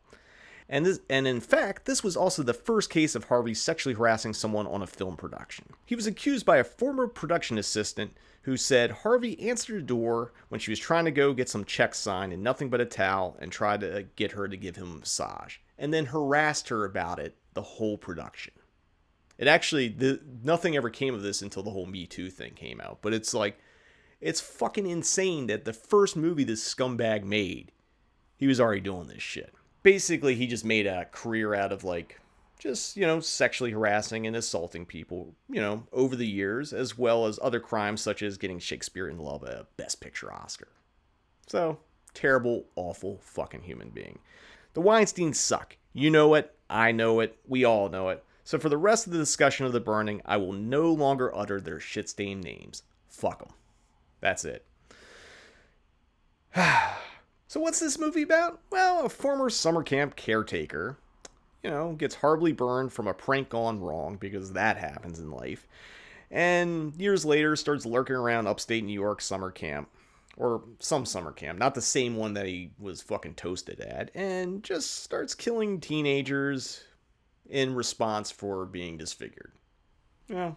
S2: And in fact, this was also the first case of Harvey sexually harassing someone on a film production. He was accused by a former production assistant who said Harvey answered the door when she was trying to go get some checks signed and nothing but a towel and tried to get her to give him a massage, and then harassed her about it the whole production. It actually, nothing ever came of this until the whole Me Too thing came out. But it's like, it's fucking insane that the first movie this scumbag made, he was already doing this shit. Basically, he just made a career out of like, just, sexually harassing and assaulting people, over the years, as well as other crimes such as getting Shakespeare in Love a Best Picture Oscar. So, terrible, awful fucking human being. The Weinsteins suck. You know it. I know it. We all know it. So for the rest of the discussion of The Burning, I will no longer utter their shit-stained names. Fuck them. That's it. So what's this movie about? Well, a former summer camp caretaker, gets horribly burned from a prank gone wrong, because that happens in life, And years later starts lurking around upstate New York summer camp. Or some summer camp, not the same one that he was fucking toasted at. And just starts killing teenagers in response for being disfigured. Yeah.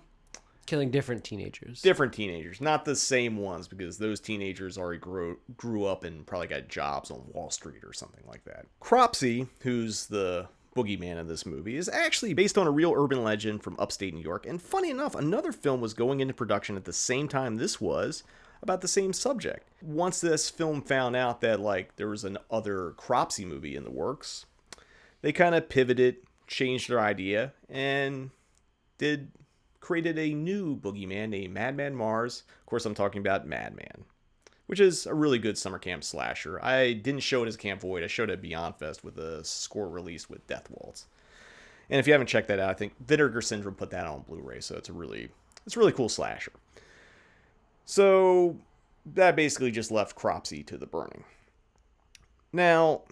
S3: Killing different teenagers.
S2: Different teenagers, not the same ones, because those teenagers already grew up and probably got jobs on Wall Street or something like that. Cropsey, who's the boogeyman of this movie, is actually based on a real urban legend from upstate New York. And funny enough, another film was going into production at the same time this was, about the same subject. Once this film found out that like there was another Cropsey movie in the works, they kind of pivoted, changed their idea, and created a new boogeyman named Madman Mars. Of course, I'm talking about Madman, which is a really good summer camp slasher. I didn't show it as Camp Void. I showed it at Beyond Fest with a score release with Death Waltz. And if you haven't checked that out, I think Vinegar Syndrome put that on Blu-ray, so it's a really cool slasher. So that basically just left Cropsey to the burning. Now,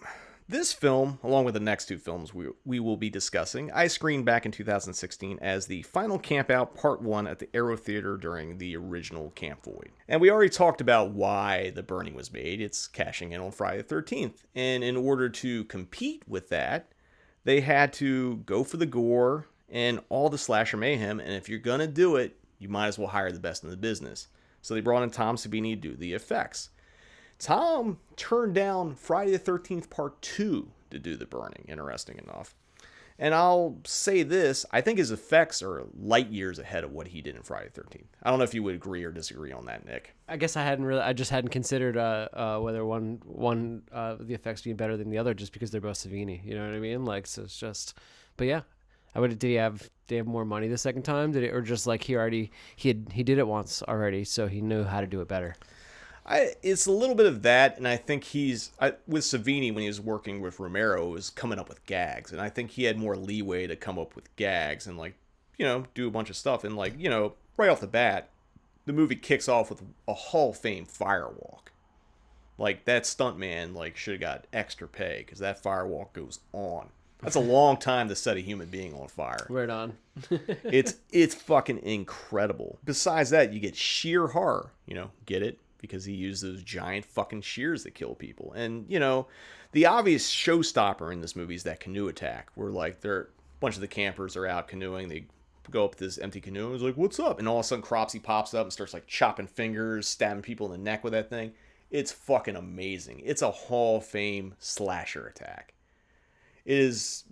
S2: this film, along with the next two films we will be discussing, I screened back in 2016 as the final campout part 1 at the Aero Theater during the original Camp Void. And we already talked about why the burning was made. It's cashing in on Friday the 13th. And in order to compete with that, they had to go for the gore and all the slasher mayhem. And if you're going to do it, you might as well hire the best in the business. So they brought in Tom Savini to do the effects. Tom turned down Friday the 13th Part 2 to do the burning, interesting enough. And I'll say this, I think his effects are light years ahead of what he did in Friday the 13th. I don't know if you would agree or disagree on that, Nick.
S3: I guess I just hadn't considered whether one the effects being better than the other just because they're both Savini. You know what I mean? Like, so it's just, but yeah. Did he have more money the second time? Or just like he did it once already, so he knew how to do it better?
S2: It's a little bit of that, and I think with Savini, when he was working with Romero, was coming up with gags, and I think he had more leeway to come up with gags and do a bunch of stuff, and right off the bat, the movie kicks off with a Hall of Fame firewalk. Like, that stuntman should have got extra pay because that firewalk goes on. That's a long time to set a human being on fire.
S3: Right on.
S2: It's fucking incredible. Besides that, you get sheer horror. Get it? Because he used those giant fucking shears that kill people. And, the obvious showstopper in this movie is that canoe attack, where a bunch of the campers are out canoeing. They go up this empty canoe and is like, "What's up?" And all of a sudden Cropsey pops up and starts chopping fingers, stabbing people in the neck with that thing. It's fucking amazing. It's a Hall of Fame slasher attack. It is,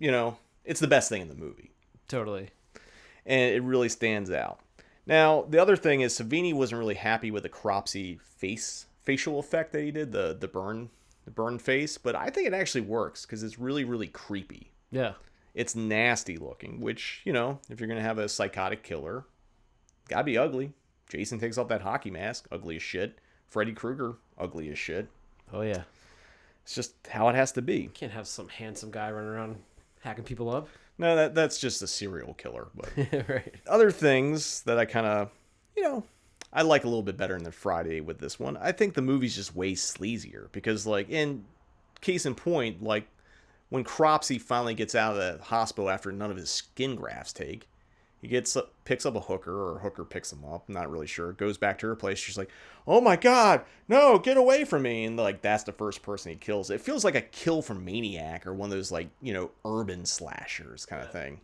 S2: it's the best thing in the movie.
S3: Totally. And
S2: it really stands out. Now, the other thing is Savini wasn't really happy with the Cropsey facial effect that he did, the burn face, but I think it actually works because it's really, really creepy.
S3: Yeah.
S2: It's nasty looking, which, if you're going to have a psychotic killer, gotta be ugly. Jason takes off that hockey mask, ugly as shit. Freddy Krueger, ugly as shit.
S3: Oh, yeah.
S2: It's just how it has to be.
S3: You can't have some handsome guy running around hacking people up.
S2: No, that's just a serial killer. But
S3: right.
S2: Other things that I kind of, I like a little bit better than Friday with this one. I think the movie's just way sleazier because, in case in point, when Cropsey finally gets out of the hospital after none of his skin grafts take, he picks up a hooker, or a hooker picks him up. I'm not really sure. Goes back to her place. She's like, "Oh my God, no, get away from me!" And that's the first person he kills. It feels like a kill from Maniac or one of those urban slashers kind of thing.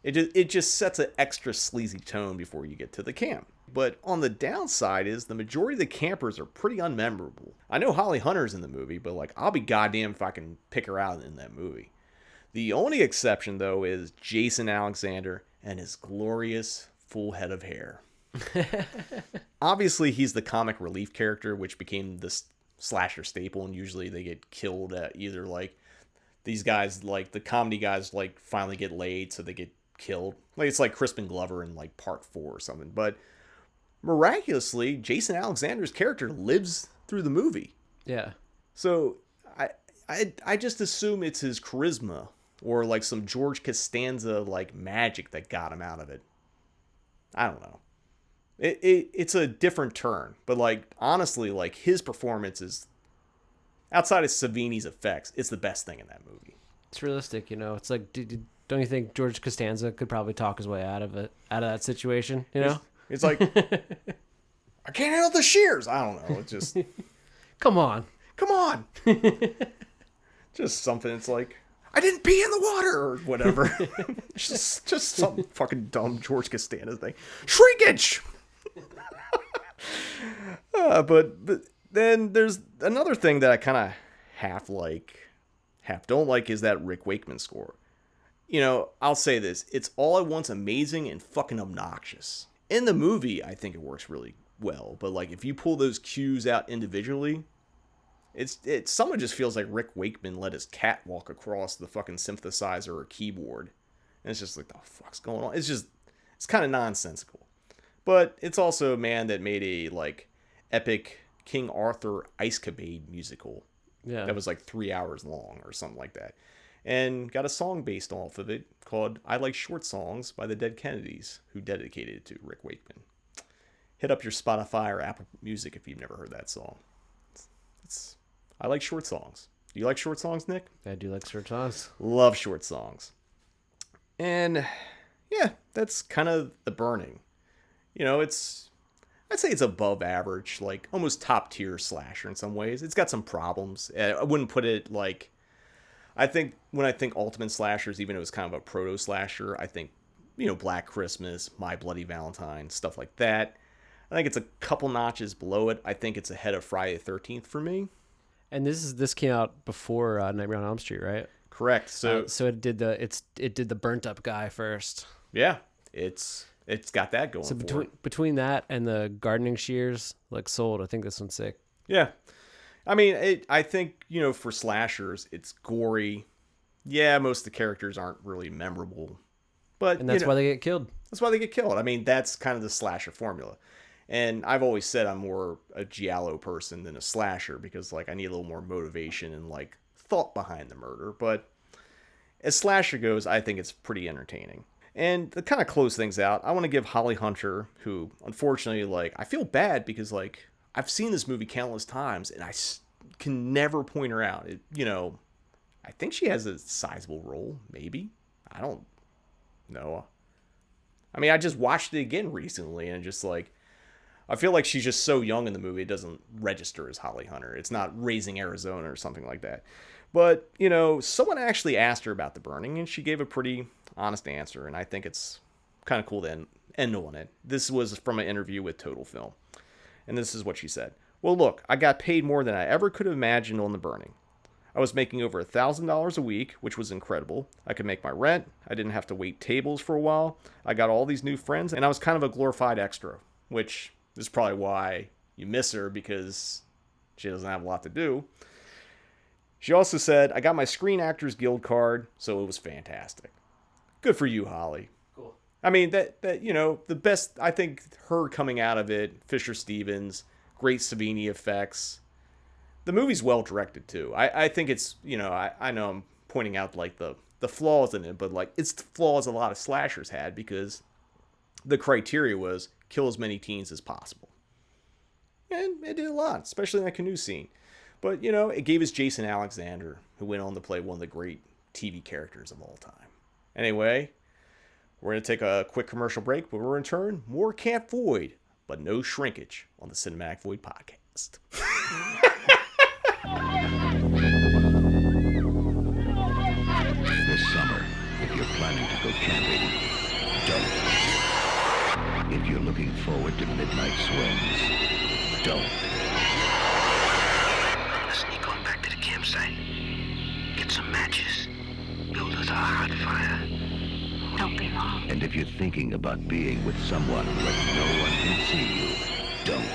S2: It just sets an extra sleazy tone before you get to the camp. But on the downside is the majority of the campers are pretty unmemorable. I know Holly Hunter's in the movie, but I'll be goddamn if I can pick her out in that movie. The only exception though is Jason Alexander and his glorious full head of hair. Obviously, he's the comic relief character, which became the slasher staple, and usually they get killed at either these guys, the comedy guys, finally get laid, so they get killed. It's like Crispin Glover in Part 4 or something. But miraculously, Jason Alexander's character lives through the movie.
S3: Yeah.
S2: So I just assume it's his charisma or some George Costanza magic that got him out of it. I don't know. It's a different turn, but honestly, his performance is, outside of Savini's effects, it's the best thing in that movie.
S3: It's realistic, It's don't you think George Costanza could probably talk his way out of that situation?
S2: It's like, I can't handle the shears. I don't know. It's just,
S3: Come on.
S2: come on. Just something. It's like, I didn't pee in the water or whatever. just some fucking dumb George Costanza thing. Shrinkage. But then there's another thing that I kind of half like, half don't like is that Rick Wakeman score. You know, I'll say this. It's all at once amazing and fucking obnoxious. In the movie, I think it works really well. But, like, if you pull those cues out individually, it someone just feels like Rick Wakeman let his cat walk across the fucking synthesizer or keyboard. And it's just like, the fuck's going on? It's kind of nonsensical. But it's also a man that made a, like, epic King Arthur Ice Capade musical.
S3: Yeah.
S2: That was like 3 hours long or something like that. And got a song based off of it called I Like Short Songs by the Dead Kennedys, who dedicated it to Rick Wakeman. Hit up your Spotify or Apple Music if you've never heard that song. I like short songs. Do you like short songs, Nick?
S3: I do like short songs.
S2: Love short songs. And yeah, that's kind of The Burning. You know, I'd say it's above average, like almost top tier slasher in some ways. It's got some problems. I wouldn't put it like, I think when I think Ultimate Slashers, even though it's kind of a proto slasher, I think, you know, Black Christmas, My Bloody Valentine, stuff like that. I think it's a couple notches below it. I think it's ahead of Friday the 13th for me.
S3: And this came out before Nightmare on Elm Street, right?
S2: Correct. So
S3: it did the burnt up guy first.
S2: yeah, it's got that going.
S3: So
S2: for it.
S3: between that and the gardening shears, like sold, I think this one's sick.
S2: Yeah. I mean, I think, you know, for slashers, it's gory. Yeah, most of the characters aren't really memorable. But
S3: And that's why they get killed.
S2: That's why they get killed. I mean, that's kind of the slasher formula. And I've always said I'm more a giallo person than a slasher because, like, I need a little more motivation and, like, thought behind the murder. But as slasher goes, I think it's pretty entertaining. And to kind of close things out, I want to give Holly Hunter, who, unfortunately, like, I feel bad because, like, I've seen this movie countless times, and I can never point her out. You know, I think she has a sizable role, maybe. I don't know. I mean, I just watched it again recently, and just, like, I feel like she's just so young in the movie, it doesn't register as Holly Hunter. It's not Raising Arizona or something like that. But, you know, someone actually asked her about The Burning, and she gave a pretty honest answer, and I think it's kind of cool to end on it. This was from an interview with Total Film. And this is what she said. Well, look, I got paid more than I ever could have imagined on The Burning. I was making over $1,000 a week, which was incredible. I could make my rent. I didn't have to wait tables for a while. I got all these new friends, and I was kind of a glorified extra, which is probably why you miss her, because she doesn't have a lot to do. She also said, I got my Screen Actors Guild card, so it was fantastic. Good for you, Holly.
S3: Cool.
S2: I mean, that you know, the best, I think, her coming out of it, Fisher Stevens, great Savini effects. The movie's well directed, too. I think it's, you know, I know I'm pointing out, like, the flaws in it, but, like, it's the flaws a lot of slashers had, because the criteria was kill as many teens as possible. And it did a lot, especially in that canoe scene. But, you know, it gave us Jason Alexander, who went on to play one of the great TV characters of all time. Anyway, we're going to take a quick commercial break, but we'll return more Camp Void, but no shrinkage on the Cinematic Void podcast.
S7: This summer, if you're planning to go camping, don't. If you're looking forward to midnight swims, don't.
S6: Let's sneak on back to the campsite. Get some matches. Build us a hot fire. Don't be long.
S7: And if you're thinking about being with someone where no one can see you, don't.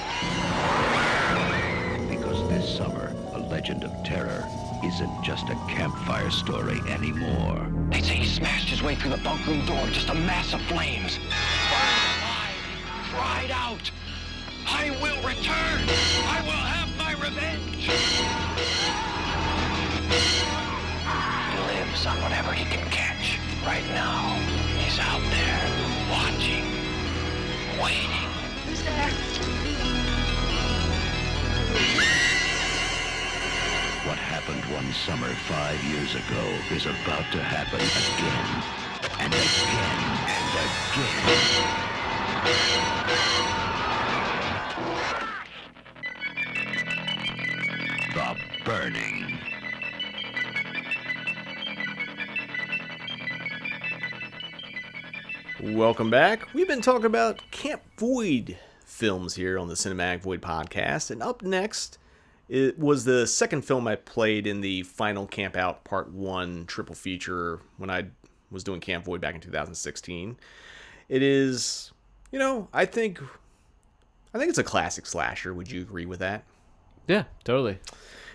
S7: Because this summer, a legend of terror isn't just a campfire story anymore.
S6: They say he smashed his way through the bunk room door, just a mass of flames. Burned alive, cried out, I will return! I will have my revenge! He lives on whatever he can catch. Right now, he's out there, watching, waiting. Who's there?
S7: What happened one summer 5 years ago is about to happen again, and again, and again.
S2: welcome back. We've been talking about Camp Void films here on the Cinematic Void podcast, and up next it was the second film I played in the final Camp Out Part 1 triple feature when I was doing Camp Void back in 2016. It is, I think it's a classic slasher. Would you agree with that?
S3: Yeah, totally.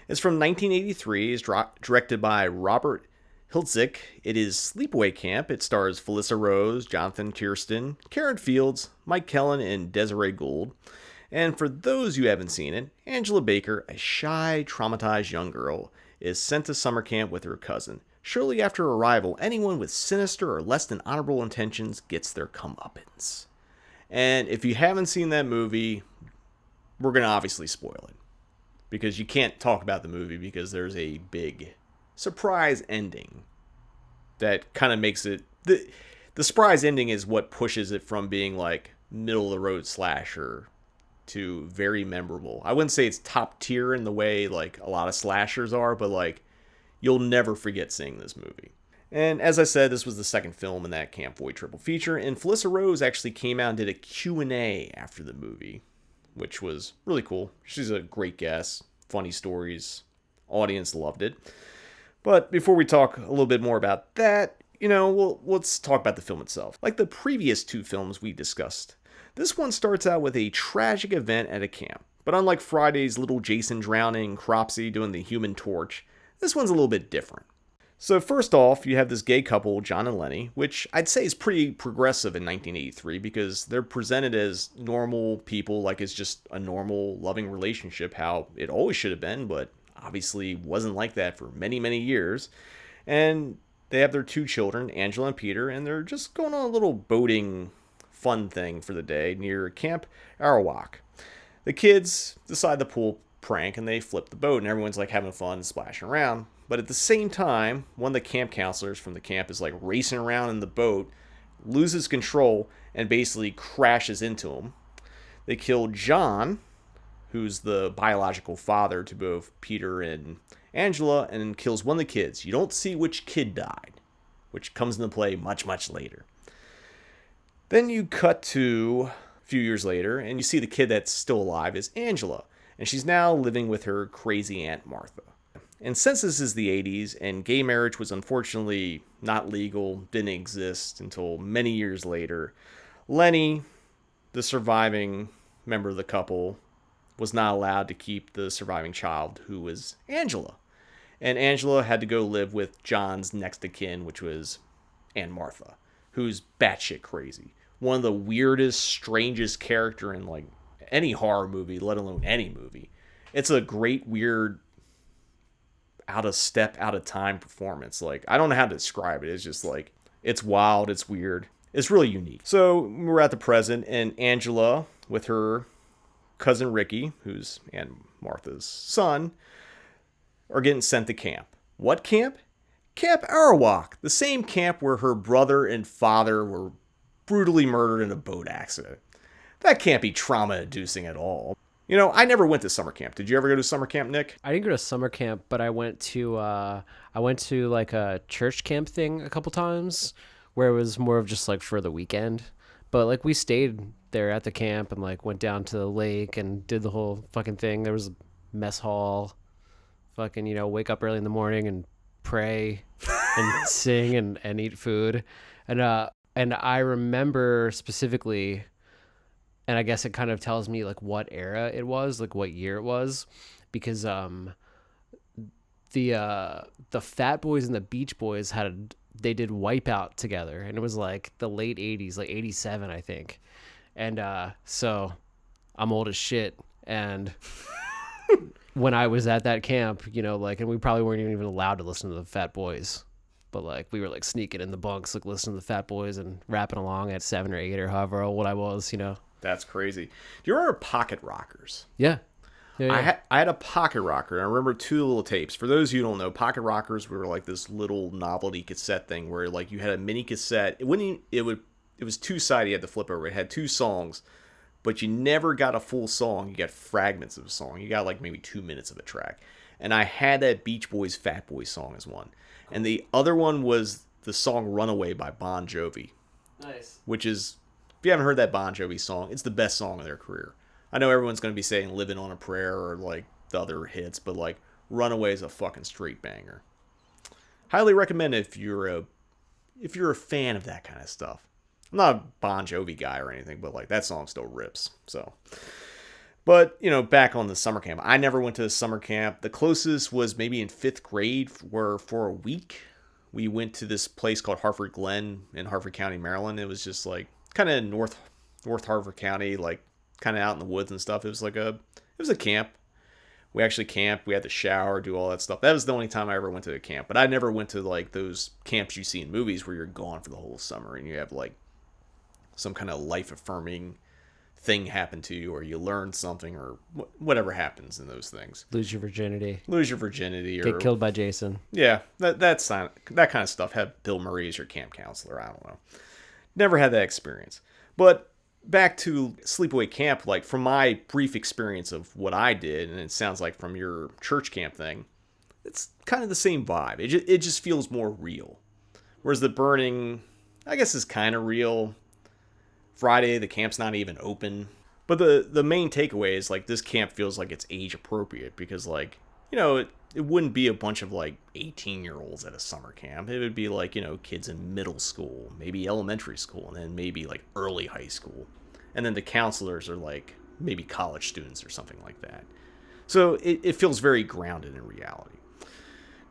S2: It's from 1983. It's directed by Robert Hiltzik. It is Sleepaway Camp. It stars Felissa Rose, Jonathan Kirsten, Karen Fields, Mike Kellen, and Desiree Gould. And for those who haven't seen it, Angela Baker, a shy, traumatized young girl, is sent to summer camp with her cousin. Shortly after arrival, anyone with sinister or less than honorable intentions gets their comeuppance. And if you haven't seen that movie, we're going to obviously spoil it. Because you can't talk about the movie because there's a big surprise ending that kind of makes it... The surprise ending is what pushes it from being like middle-of-the-road slasher to very memorable. I wouldn't say it's top tier in the way like a lot of slashers are, but like you'll never forget seeing this movie. And as I said, this was the second film in that Camp Void triple feature, and Felissa Rose actually came out and did a Q&A after the movie, which was really cool. She's a great guest, funny stories, audience loved it. But before we talk a little bit more about that, let's talk about the film itself. Like the previous two films we discussed, this one starts out with a tragic event at a camp. But unlike Friday's little Jason drowning, Cropsy doing the Human Torch, this one's a little bit different. So first off, you have this gay couple, John and Lenny, which I'd say is pretty progressive in 1983 because they're presented as normal people, like it's just a normal, loving relationship, how it always should have been, but obviously wasn't like that for many, many years. And they have their two children, Angela and Peter, and they're just going on a little boating fun thing for the day near Camp Arawak. The kids decide to pull prank and they flip the boat and everyone's like having fun and splashing around. But at the same time, one of the camp counselors from the camp is like racing around in the boat, loses control, and basically crashes into him. They kill John, who's the biological father to both Peter and Angela, and kills one of the kids. You don't see which kid died, which comes into play much, much later. Then you cut to a few years later, and you see the kid that's still alive is Angela, and she's now living with her crazy Aunt Martha. And since this is the 80s, and gay marriage was unfortunately not legal, didn't exist until many years later, Lenny, the surviving member of the couple, was not allowed to keep the surviving child, who was Angela. And Angela had to go live with John's next of kin, which was Aunt Martha, who's batshit crazy. One of the weirdest, strangest character in like any horror movie, let alone any movie. It's a great, weird, out of step, out of time performance. Like, I don't know how to describe it. It's just like, it's wild, it's weird. It's really unique. So we're at the present, and Angela, with her cousin Ricky, who's Aunt Martha's son, are getting sent to camp. What camp? Camp Arawak, the same camp where her brother and father were brutally murdered in a boat accident. That can't be trauma-inducing at all. I never went to summer camp. Did you ever go to summer camp, Nick?
S3: I didn't go to summer camp, but I went to like a church camp thing a couple times where it was more of just like for the weekend. But like we stayed there at the camp and like went down to the lake and did the whole fucking thing. There was a mess hall, fucking, wake up early in the morning and pray and sing and eat food. And I remember specifically, and I guess it kind of tells me like what era it was, like what year it was, because the Fat Boys and the Beach Boys they did Wipeout together, and it was like the late 80s, like 87, I think. And so I'm old as shit, and when I was at that camp, and we probably weren't even allowed to listen to the Fat Boys, but like we were like sneaking in the bunks, like listening to the Fat Boys and rapping along at 7 or 8 or however old I was,
S2: That's crazy. Do you remember pocket rockers?
S3: Yeah.
S2: I had a pocket rocker, and I remember two little tapes. For those of you who don't know, pocket rockers were like this little novelty cassette thing where like you had a mini cassette. It was two-sided. You had to flip over. It had two songs, but you never got a full song. You got fragments of a song. You got like maybe 2 minutes of a track. And I had that Beach Boys Fat Boys song as one. And the other one was the song Runaway by Bon Jovi.
S3: Nice.
S2: which is, if you haven't heard that Bon Jovi song, it's the best song of their career. I know everyone's going to be saying Living on a Prayer or like the other hits, but like Runaway is a fucking straight banger. Highly recommend it if you're a fan of that kind of stuff. I'm not a Bon Jovi guy or anything, but like that song still rips. So, but back on the summer camp, I never went to the summer camp. The closest was maybe in 5th grade, where for a week we went to this place called Harford Glen in Harford County, Maryland. It was just like kind of North Harford County, like kind of out in the woods and stuff. It was a camp. We actually camped. We had to shower, do all that stuff. That was the only time I ever went to a camp. But I never went to like those camps you see in movies where you're gone for the whole summer and you have like some kind of life affirming thing happen to you, or you learn something, or whatever happens in those things.
S3: Lose your virginity.
S2: Or
S3: Get killed by Jason.
S2: Yeah, that's not, that kind of stuff. Have Bill Murray as your camp counselor. I don't know. Never had that experience. But back to sleepaway camp, like from my brief experience of what I did, and it sounds like from your church camp thing, it's kind of the same vibe. It just feels more real. Whereas the burning, I guess, is kind of real. Friday, the camp's not even open. But the main takeaway is like this camp feels like it's age appropriate, because like, it wouldn't be a bunch of like 18-year-olds at a summer camp. It would be like, kids in middle school, maybe elementary school, and then maybe like early high school. And then the counselors are like maybe college students or something like that. So it feels very grounded in reality.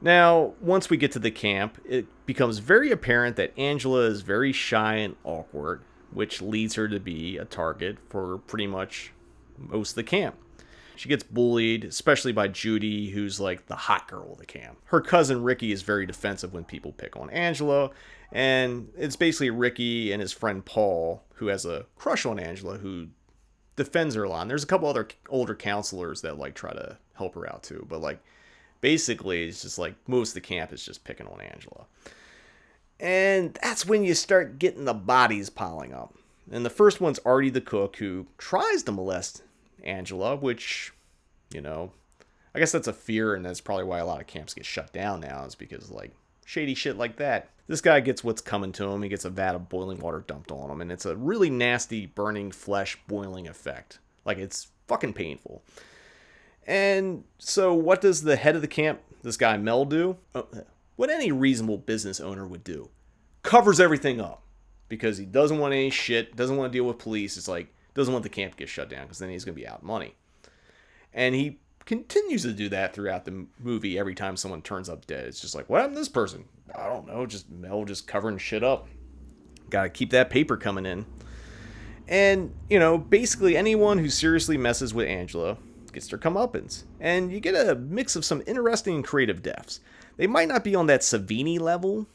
S2: Now, once we get to the camp, it becomes very apparent that Angela is very shy and awkward, which leads her to be a target for pretty much most of the camp. She gets bullied, especially by Judy, who's like the hot girl of the camp. Her cousin Ricky is very defensive when people pick on Angela, and it's basically Ricky and his friend Paul, who has a crush on Angela, who defends her a lot. And there's a couple other older counselors that like try to help her out too, but like basically it's just like most of the camp is just picking on Angela. And that's when you start getting the bodies piling up. And the first one's Artie the cook, who tries to molest Angela, which, I guess that's a fear, and that's probably why a lot of camps get shut down now, is because, like, shady shit like that. This guy gets what's coming to him. He gets a vat of boiling water dumped on him, and it's a really nasty, burning flesh boiling effect. Like, it's fucking painful. And so what does the head of the camp, this guy Mel, do? What any reasonable business owner would do. Covers everything up. Because he doesn't want any shit, doesn't want to deal with police. It's like, doesn't want the camp to get shut down, because then he's going to be out money. And he continues to do that throughout the movie. Every time someone turns up dead, it's just like, what happened to this person? I don't know, just Mel just covering shit up. Gotta keep that paper coming in. And, basically anyone who seriously messes with Angela gets their comeuppance. And you get a mix of some interesting and creative deaths. They might not be on that Savini level.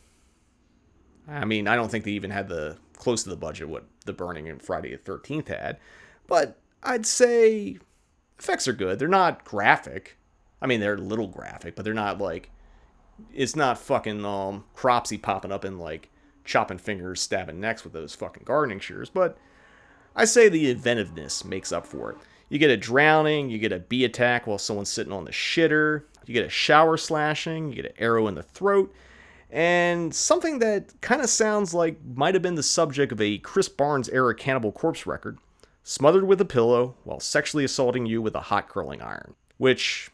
S2: I mean, I don't think they even had close to the budget what The Burning and Friday the 13th had. But I'd say effects are good. They're not graphic. I mean, they're a little graphic, but they're not like, it's not fucking Cropsy popping up and like chopping fingers, stabbing necks with those fucking gardening shears. But I say the inventiveness makes up for it. You get a drowning, you get a bee attack while someone's sitting on the shitter, you get a shower slashing, you get an arrow in the throat, and something that kind of sounds like might have been the subject of a Chris Barnes era Cannibal Corpse record, smothered with a pillow while sexually assaulting you with a hot curling iron. Which,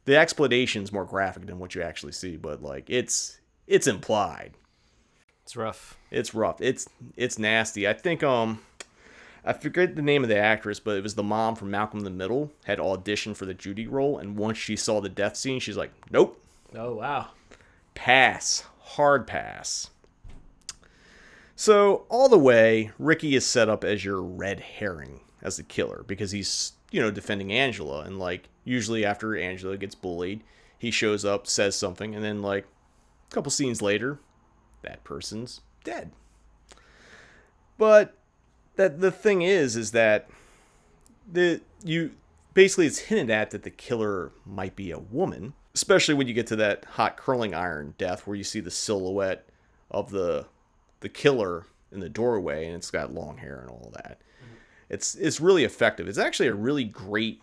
S2: the explanation's more graphic than what you actually see, but like, it's implied.
S3: It's rough.
S2: It's rough. It's nasty. I think, I forget the name of the actress, but it was the mom from Malcolm in the Middle, had auditioned for the Judy role, and once she saw the death scene, she's like, nope.
S3: Oh, wow.
S2: Pass. Hard pass. So, all the way, Ricky is set up as your red herring as the killer, because he's, defending Angela, and like, usually after Angela gets bullied, he shows up, says something, and then like, a couple scenes later, that person's dead. But the thing is that basically it's hinted at that the killer might be a woman, especially when you get to that hot curling iron death where you see the silhouette of the killer in the doorway, and it's got long hair and all that. It's really effective. It's actually a really great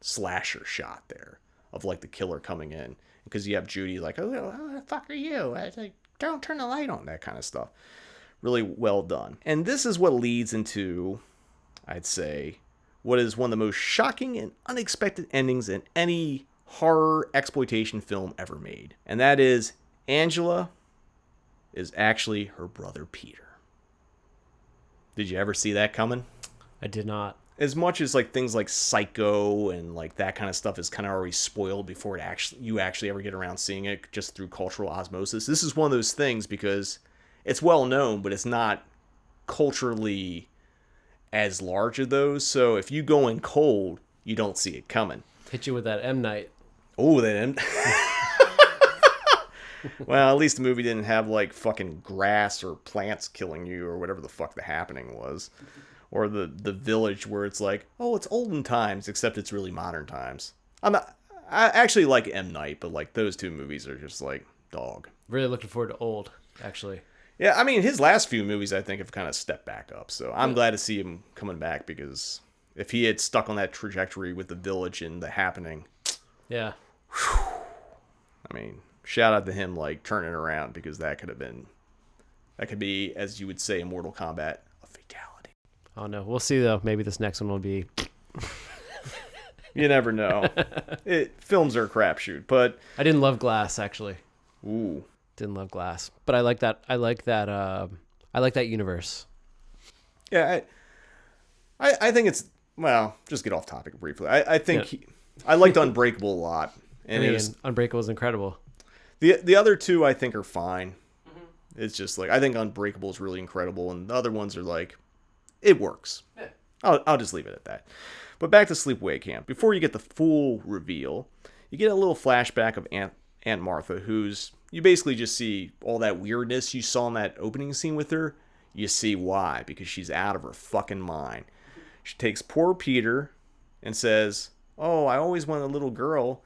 S2: slasher shot there of like the killer coming in, because you have Judy like, oh, the fuck are you? I was like, don't turn the light on, that kind of stuff. really well done. And this is what leads into, I'd say, what is one of the most shocking and unexpected endings in any horror exploitation film ever made. And that is Angela is actually her brother Peter. Did you ever see that coming?
S3: I did not.
S2: As much as like things like Psycho and like that kind of stuff is kind of already spoiled before you actually ever get around seeing it just through cultural osmosis. This is one of those things because it's well known, but it's not culturally as large of those. So if you go in cold, you don't see it coming.
S3: Hit you with that M. Night.
S2: Oh, that M. Well, at least the movie didn't have like fucking grass or plants killing you or whatever the fuck the happening was. Or the village where it's like, oh, it's olden times, except it's really modern times. I actually like M. Night, but like those two movies are just like dog.
S3: Really looking forward to Old, actually.
S2: Yeah, I mean, his last few movies, I think, have kind of stepped back up. So I'm glad to see him coming back because if he had stuck on that trajectory with The Village and The Happening.
S3: Yeah.
S2: I mean, shout out to him, like, turning around because that could be, as you would say in Mortal Kombat, a fatality.
S3: Oh, no. We'll see, though. Maybe this next one will be...
S2: You never know. Films are a crapshoot, but...
S3: I didn't love Glass, actually.
S2: Ooh.
S3: Didn't love Glass, but I like that. I like that universe.
S2: Yeah, I think it's, well, just get off topic briefly. I think I liked Unbreakable a lot, and
S3: Unbreakable is incredible.
S2: The other two I think are fine. Mm-hmm. It's just like I think Unbreakable is really incredible, and the other ones are like, it works. Yeah. I'll just leave it at that. But back to Sleepaway Camp. Before you get the full reveal, you get a little flashback of Aunt Martha, who's, you basically just see all that weirdness you saw in that opening scene with her. You see why, because she's out of her fucking mind. She takes poor Peter and says, oh, I always wanted a little girl,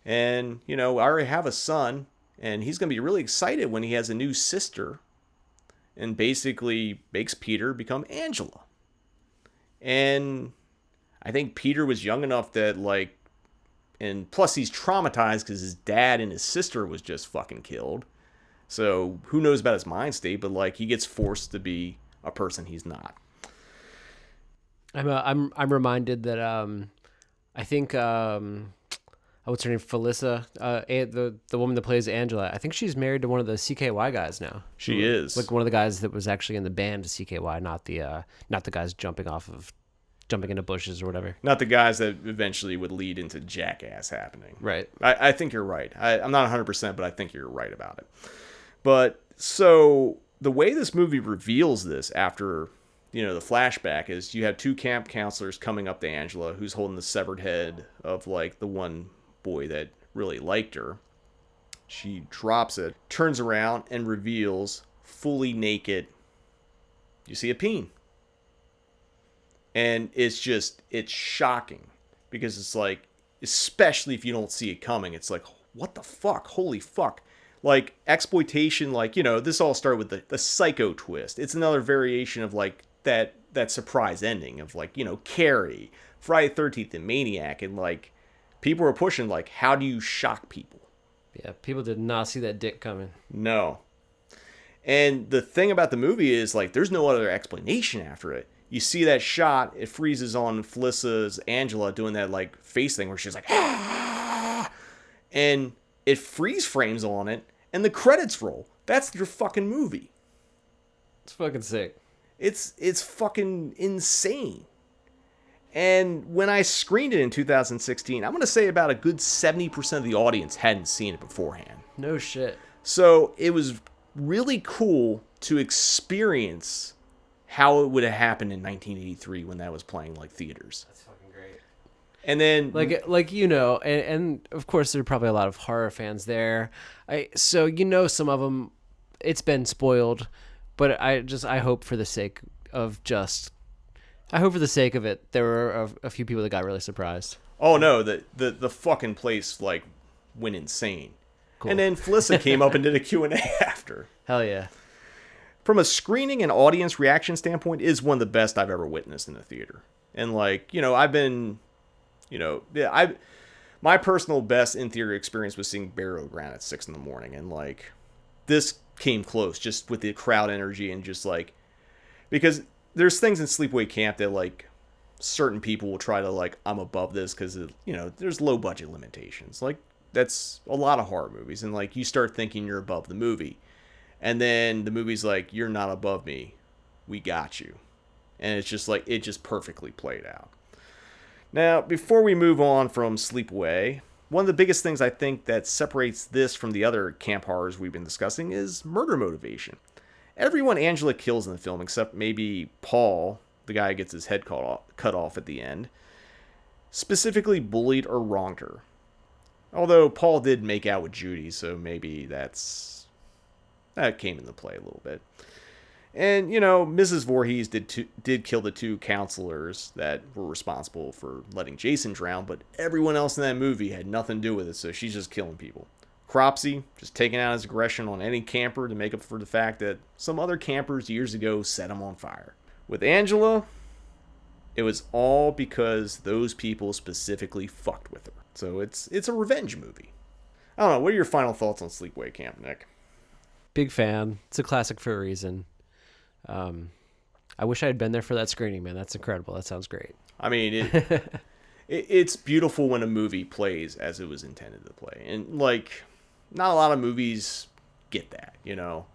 S2: and, I already have a son, and he's going to be really excited when he has a new sister, and basically makes Peter become Angela. And I think Peter was young enough that, like, and plus he's traumatized because his dad and his sister was just fucking killed. So who knows about his mind state, but like he gets forced to be a person he's not.
S3: I'm reminded that I think what's her name, Felissa, the woman that plays Angela. I think she's married to one of the CKY guys now.
S2: She is
S3: like one of the guys that was actually in the band CKY, not the guys jumping into bushes or whatever.
S2: Not the guys that eventually would lead into Jackass happening.
S3: Right.
S2: I think you're right. I'm not 100%, but I think you're right about it. But so the way this movie reveals this after, the flashback is you have two camp counselors coming up to Angela, who's holding the severed head of like the one boy that really liked her. She drops it, turns around and reveals fully naked. You see a peen. And it's shocking because it's like, especially if you don't see it coming, it's like, what the fuck? Holy fuck. Like exploitation, like, this all started with the Psycho twist. It's another variation of like that surprise ending of like, Carrie, Friday the 13th, and Maniac. And like people were pushing like, how do you shock people?
S3: Yeah, people did not see that dick coming.
S2: No. And the thing about the movie is like, there's no other explanation after it. You see that shot, it freezes on Felissa's Angela doing that like face thing where she's like, ah! And it freeze frames on it, and the credits roll. That's your fucking movie.
S3: It's fucking sick.
S2: It's fucking insane. And when I screened it in 2016, I'm going to say about a good 70% of the audience hadn't seen it beforehand.
S3: No shit.
S2: So it was really cool to experience how it would have happened in 1983 when that was playing like theaters.
S3: That's fucking great.
S2: And then
S3: and of course there are probably a lot of horror fans there. So some of them, it's been spoiled, but I hope for the sake of it, there were a few people that got really surprised.
S2: Oh no, the fucking place like went insane. Cool. And then Felissa came up and did a Q&A after.
S3: Hell yeah.
S2: From a screening and audience reaction standpoint, is one of the best I've ever witnessed in a theater. And like, I've been, my personal best in theater experience was seeing Burial Ground at 6 a.m. And like, this came close, just with the crowd energy and just like, because there's things in Sleepaway Camp that like certain people will try to like, I'm above this because, you know, there's low budget limitations. Like, that's a lot of horror movies. And like, you start thinking you're above the movie. And then the movie's like, you're not above me. We got you. And it's just like, it just perfectly played out. Now, before we move on from Sleepaway, one of the biggest things I think that separates this from the other camp horrors we've been discussing is murder motivation. Everyone Angela kills in the film, except maybe Paul, the guy who gets his head cut off at the end, specifically bullied or wronged her. Although Paul did make out with Judy, so maybe that came into play a little bit. And, you know, Mrs. Voorhees did kill the 2 counselors that were responsible for letting Jason drown, but everyone else in that movie had nothing to do with it, so she's just killing people. Cropsey, just taking out his aggression on any camper to make up for the fact that some other campers years ago set him on fire. With Angela, it was all because those people specifically fucked with her. So it's a revenge movie. I don't know, what are your final thoughts on Sleepaway Camp, Nick?
S3: Big fan. It's a classic for a reason. I wish I had been there for that screening, man. That's incredible. That sounds great.
S2: I mean, it's beautiful when a movie plays as it was intended to play. And, like, not a lot of movies get that, you know?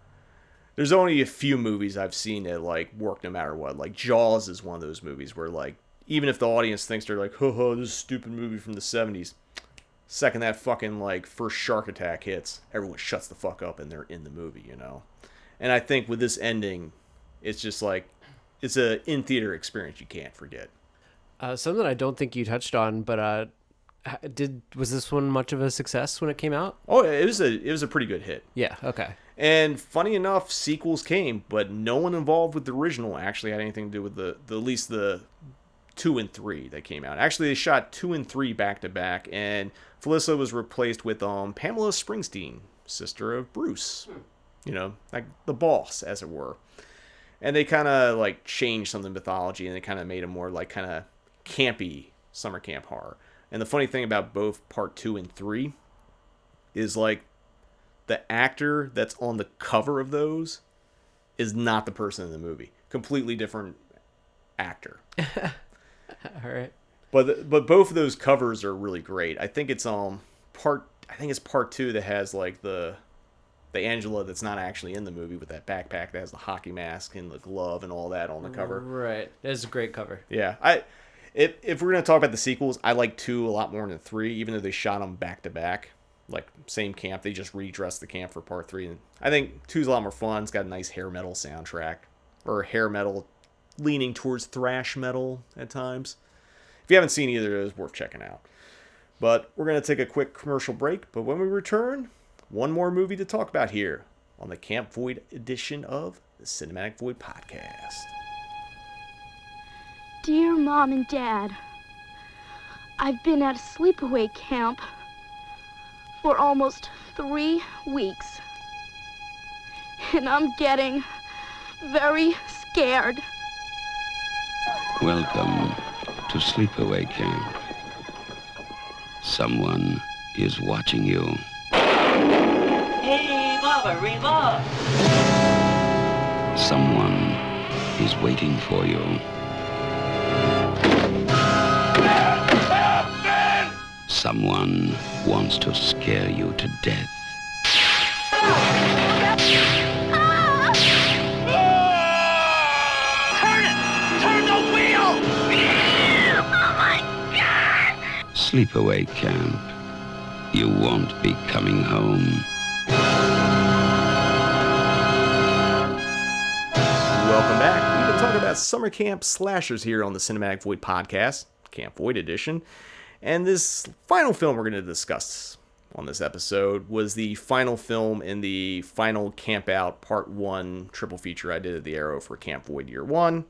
S2: There's only a few movies I've seen that, like, work no matter what. Like, Jaws is one of those movies where, like, even if the audience thinks they're like, ho, this is a stupid movie from the 70s, second that fucking, like, first shark attack hits, everyone shuts the fuck up and they're in the movie, you know? And I think with this ending, it's just like, it's a in-theater experience you can't forget.
S3: Something I don't think you touched on, but was this one much of a success when it came out?
S2: Oh, it was a pretty good hit.
S3: Yeah, okay.
S2: And funny enough, sequels came, but no one involved with the original actually had anything to do with the at least the 2 and 3 that came out. Actually, they shot 2 and 3 back to back, and Felissa was replaced with Pamela Springsteen, sister of Bruce. You know, like the boss, as it were. And they kind of like changed some of the mythology, and they kind of made it more like kind of campy summer camp horror. And the funny thing about both part 2 and 3 is like the actor that's on the cover of those is not the person in the movie. Completely different actor.
S3: All right.
S2: But both of those covers are really great. I think it's part 2 that has like the Angela that's not actually in the movie with that backpack that has the hockey mask and the glove and all that on the cover.
S3: Right. That's a great cover.
S2: Yeah. If we're going to talk about the sequels, I like 2 a lot more than 3, even though they shot them back to back. Like, same camp. They just redressed the camp for part 3. And I think 2's a lot more fun. It's got a nice hair metal soundtrack. Or hair metal leaning towards thrash metal at times. If you haven't seen either of those, worth checking out. But we're going to take a quick commercial break. But when we return, one more movie to talk about here on the Camp Void edition of the Cinematic Void Podcast.
S8: Dear Mom and Dad, I've been at a sleepaway camp for almost 3 weeks. And I'm getting very scared.
S7: Welcome to Sleepaway Camp. Someone is watching you.
S9: Hey, Baba, reload!
S7: Someone is waiting for you. Someone wants to scare you to death.
S9: Turn it! Turn the wheel! Oh my God!
S7: Sleepaway Camp. You won't be coming home.
S2: Welcome back. We've been talking about summer camp slashers here on the Cinematic Void Podcast, Camp Void Edition. And this final film we're going to discuss on this episode was the final film in the final Camp Out Part 1 triple feature I did at the Arrow for Camp Void Year 1.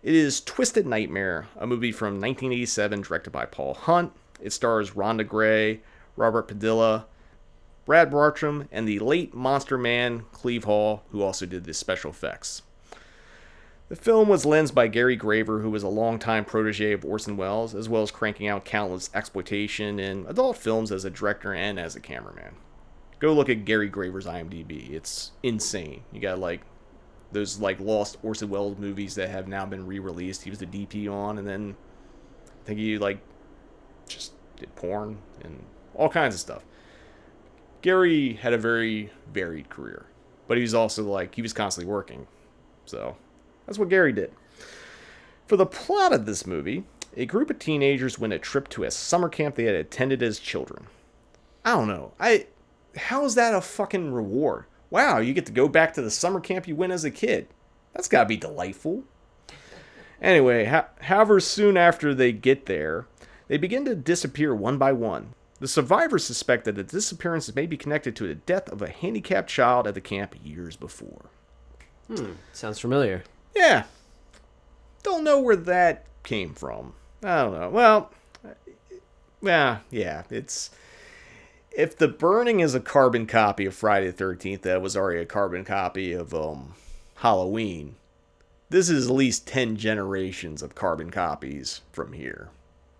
S2: It is Twisted Nightmare, a movie from 1987 directed by Paul Hunt. It stars Rhonda Gray, Robert Padilla, Brad Bartram, and the late Monster Man Cleve Hall, who also did the special effects. The film was lensed by Gary Graver, who was a longtime protege of Orson Welles, as well as cranking out countless exploitation and adult films as a director and as a cameraman. Go look at Gary Graver's IMDb. It's insane. You got like those like lost Orson Welles movies that have now been re-released. He was the DP on, and then I think he like just did porn and all kinds of stuff. Gary had a very varied career, but he was also like, he was constantly working. So that's what Gary did. For the plot of this movie, a group of teenagers win a trip to a summer camp they had attended as children. I don't know. How is that a fucking reward? Wow, you get to go back to the summer camp you went as a kid. That's gotta be delightful. Anyway, however, soon after they get there, they begin to disappear one by one. The survivors suspect that the disappearances may be connected to the death of a handicapped child at the camp years before.
S3: Sounds familiar.
S2: Yeah. Don't know where that came from. I don't know. Well, yeah, it's... If the burning is a carbon copy of Friday the 13th, that was already a carbon copy of Halloween. This is at least 10 generations of carbon copies from here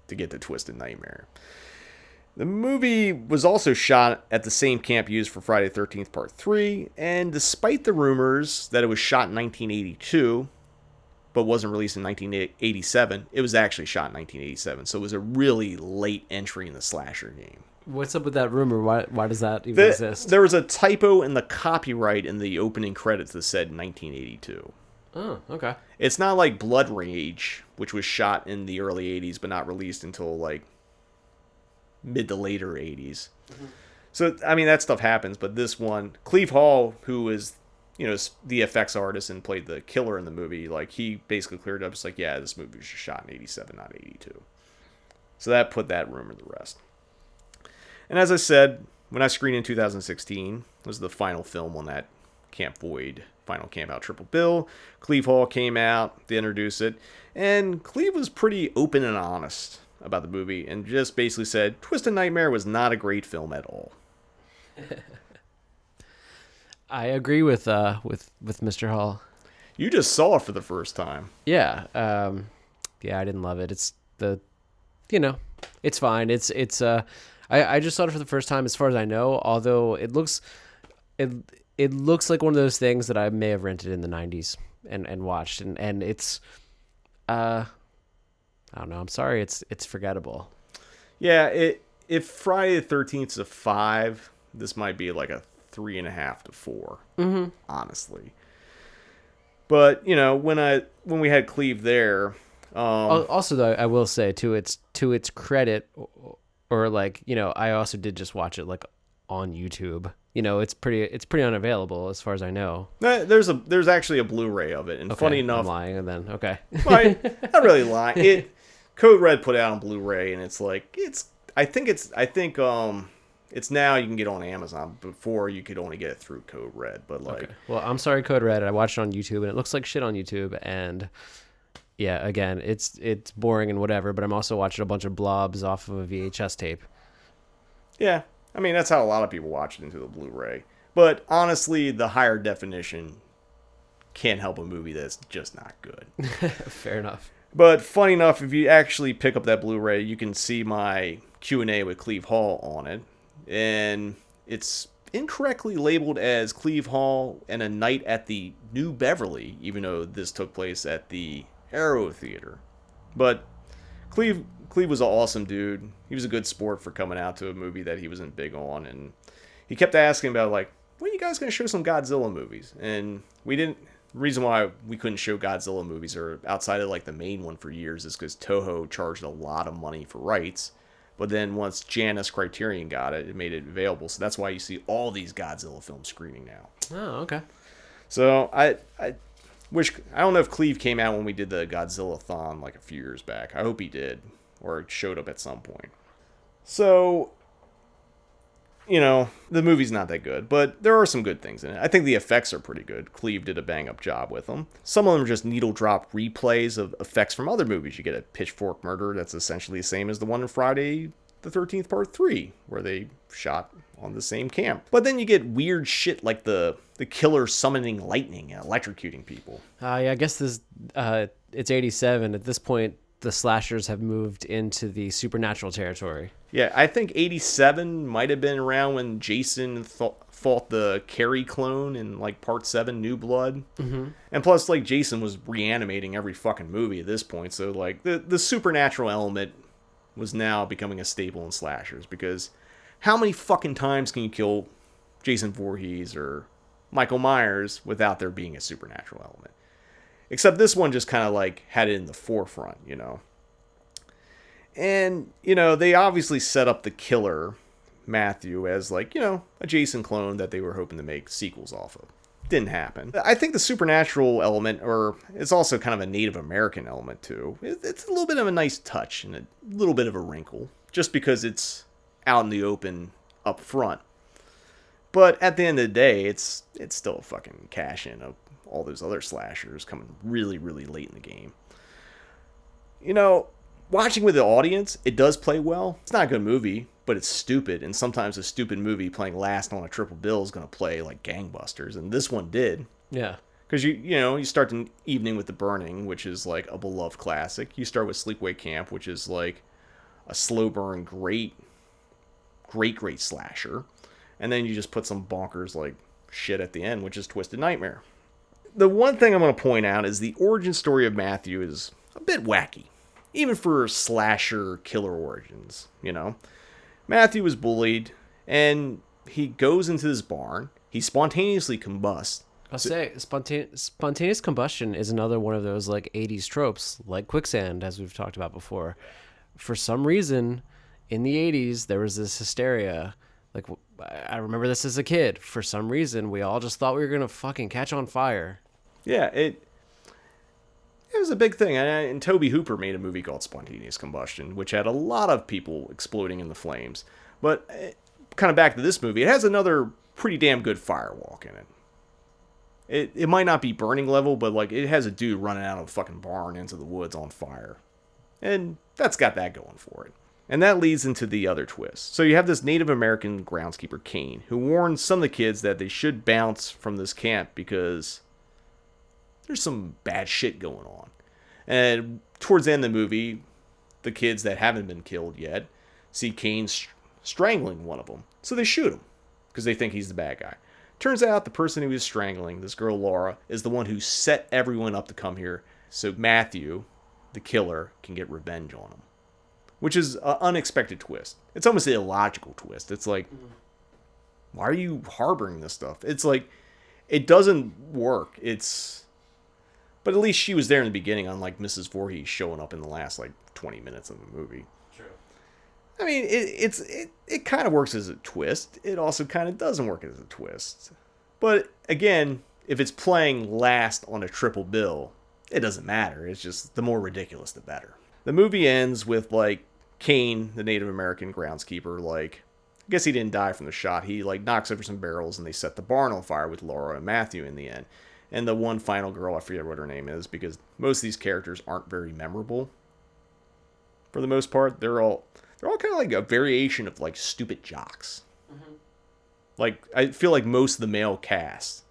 S2: to get to Twisted Nightmare. The movie was also shot at the same camp used for Friday the 13th Part 3, and despite the rumors that it was shot in 1982, but wasn't released in 1987, it was actually shot in 1987, so it was a really late entry in the slasher game.
S3: What's up with that rumor? Why does that even exist?
S2: There was a typo in the copyright in the opening credits that said 1982.
S3: Oh, okay.
S2: It's not like Blood Rage, which was shot in the early 80s but not released until like mid to later 80s. Mm-hmm. So, I mean, that stuff happens, but this one, Cleve Hall, who is, you know, the effects artist and played the killer in the movie, like, he basically cleared it up. It's like, yeah, this movie was just shot in 87, not 82. So that put that rumor to rest. And as I said, when I screened in 2016, was the final film on that Camp Void final camp out triple bill. Cleve Hall came out to introduce it, and Cleve was pretty open and honest about the movie and just basically said Twisted Nightmare was not a great film at all.
S3: I agree with Mr. Hall.
S2: You just saw it for the first time.
S3: Yeah. Yeah, I didn't love it. It's it's fine. I just saw it for the first time as far as I know, although it looks like one of those things that I may have rented in the 90s and watched, and it's I don't know, I'm sorry, it's forgettable.
S2: Yeah, if Friday the 13th is a 5, this might be like a 3.5 to 4, honestly. But, you know, when we had Cleve there...
S3: also, though, I will say, to its credit, or like, you know, I also did just watch it like on YouTube. You know, it's pretty unavailable as far as I know.
S2: There's actually a Blu-ray of it, and
S3: okay,
S2: funny enough,
S3: I'm lying, and then okay,
S2: right? Not really lying. Code Red put it out on Blu-ray, and it's like I think it's now you can get it on Amazon. Before you could only get it through Code Red, but like,
S3: okay. Well, I'm sorry, Code Red. I watched it on YouTube, and it looks like shit on YouTube, and yeah, again, it's boring and whatever. But I'm also watching a bunch of blobs off of a VHS tape.
S2: Yeah. I mean, that's how a lot of people watch it into the Blu-ray. But honestly, the higher definition can't help a movie that's just not good.
S3: Fair enough.
S2: But funny enough, if you actually pick up that Blu-ray, you can see my Q&A with Cleve Hall on it. And it's incorrectly labeled as Cleve Hall and a Night at the New Beverly, even though this took place at the Aero Theater. But Cleve was an awesome dude. He was a good sport for coming out to a movie that he wasn't big on, and he kept asking about, like, when are you guys going to show some Godzilla movies? And we didn't. The reason why we couldn't show Godzilla movies, or outside of like the main one for years, is because Toho charged a lot of money for rights. But then once Janus Criterion got it, it made it available. So that's why you see all these Godzilla films screening now.
S3: Oh, okay.
S2: So I don't know if Cleve came out when we did the Godzilla-thon like a few years back. I hope he did, or it showed up at some point. So, you know, the movie's not that good, but there are some good things in it. I think the effects are pretty good. Cleve did a bang-up job with them. Some of them are just needle-drop replays of effects from other movies. You get a Pitchfork Murder that's essentially the same as the one in Friday the 13th Part 3, where they shot on the same camp. But then you get weird shit like the killer summoning lightning and electrocuting people.
S3: Yeah, I guess this it's 87. At this point, the slashers have moved into the supernatural territory.
S2: Yeah, I think 87 might have been around when Jason fought the Carrie clone in like Part 7, New Blood. Mm-hmm. And plus, like, Jason was reanimating every fucking movie at this point. So, like, the supernatural element was now becoming a staple in slashers. Because how many fucking times can you kill Jason Voorhees or Michael Myers without there being a supernatural element? Except this one just kind of, like, had it in the forefront, you know? And, you know, they obviously set up the killer, Matthew, as, like, you know, a Jason clone that they were hoping to make sequels off of. Didn't happen. I think the supernatural element, or it's also kind of a Native American element, too. It's a little bit of a nice touch and a little bit of a wrinkle, just because it's out in the open up front. But at the end of the day, it's still a fucking cash-in of all those other slashers coming really, really late in the game. You know, watching with the audience, it does play well. It's not a good movie, but it's stupid. And sometimes a stupid movie playing last on a triple bill is going to play like gangbusters. And this one did.
S3: Yeah.
S2: Because, you start the evening with The Burning, which is like a beloved classic. You start with Sleepaway Camp, which is like a slow burn, great slasher. And then you just put some bonkers like shit at the end, which is Twisted Nightmare. The one thing I'm going to point out is the origin story of Matthew is a bit wacky. Even for slasher killer origins, you know. Matthew was bullied, and he goes into this barn. He spontaneously combusts.
S3: I'll say spontaneous combustion is another one of those like 80s tropes, like quicksand, as we've talked about before. For some reason, in the 80s, there was this hysteria. Like, I remember this as a kid. For some reason, we all just thought we were going to fucking catch on fire.
S2: Yeah, it was a big thing. And Tobe Hooper made a movie called Spontaneous Combustion, which had a lot of people exploding in the flames. But kind of back to this movie, it has another pretty damn good firewalk in it. It might not be burning level, but like it has a dude running out of a fucking barn into the woods on fire. And that's got that going for it. And that leads into the other twist. So you have this Native American groundskeeper, Kane, who warns some of the kids that they should bounce from this camp because there's some bad shit going on. And towards the end of the movie, the kids that haven't been killed yet see Kane strangling one of them. So they shoot him because they think he's the bad guy. Turns out the person who was strangling, this girl Laura, is the one who set everyone up to come here so Matthew, the killer, can get revenge on him. Which is an unexpected twist. It's almost an illogical twist. It's like, why are you harboring this stuff? It's like, it doesn't work. But at least she was there in the beginning, unlike Mrs. Voorhees showing up in the last, like, 20 minutes of the movie.
S3: True.
S2: I mean, it kind of works as a twist. It also kind of doesn't work as a twist. But, again, if it's playing last on a triple bill, it doesn't matter. It's just the more ridiculous, the better. The movie ends with, like, Kane, the Native American groundskeeper, like, I guess he didn't die from the shot. He, like, knocks over some barrels and they set the barn on fire with Laura and Matthew in the end. And the one final girl, I forget what her name is, because most of these characters aren't very memorable. For the most part, they're all kind of like a variation of like stupid jocks. Mm-hmm. Like, I feel like most of the male cast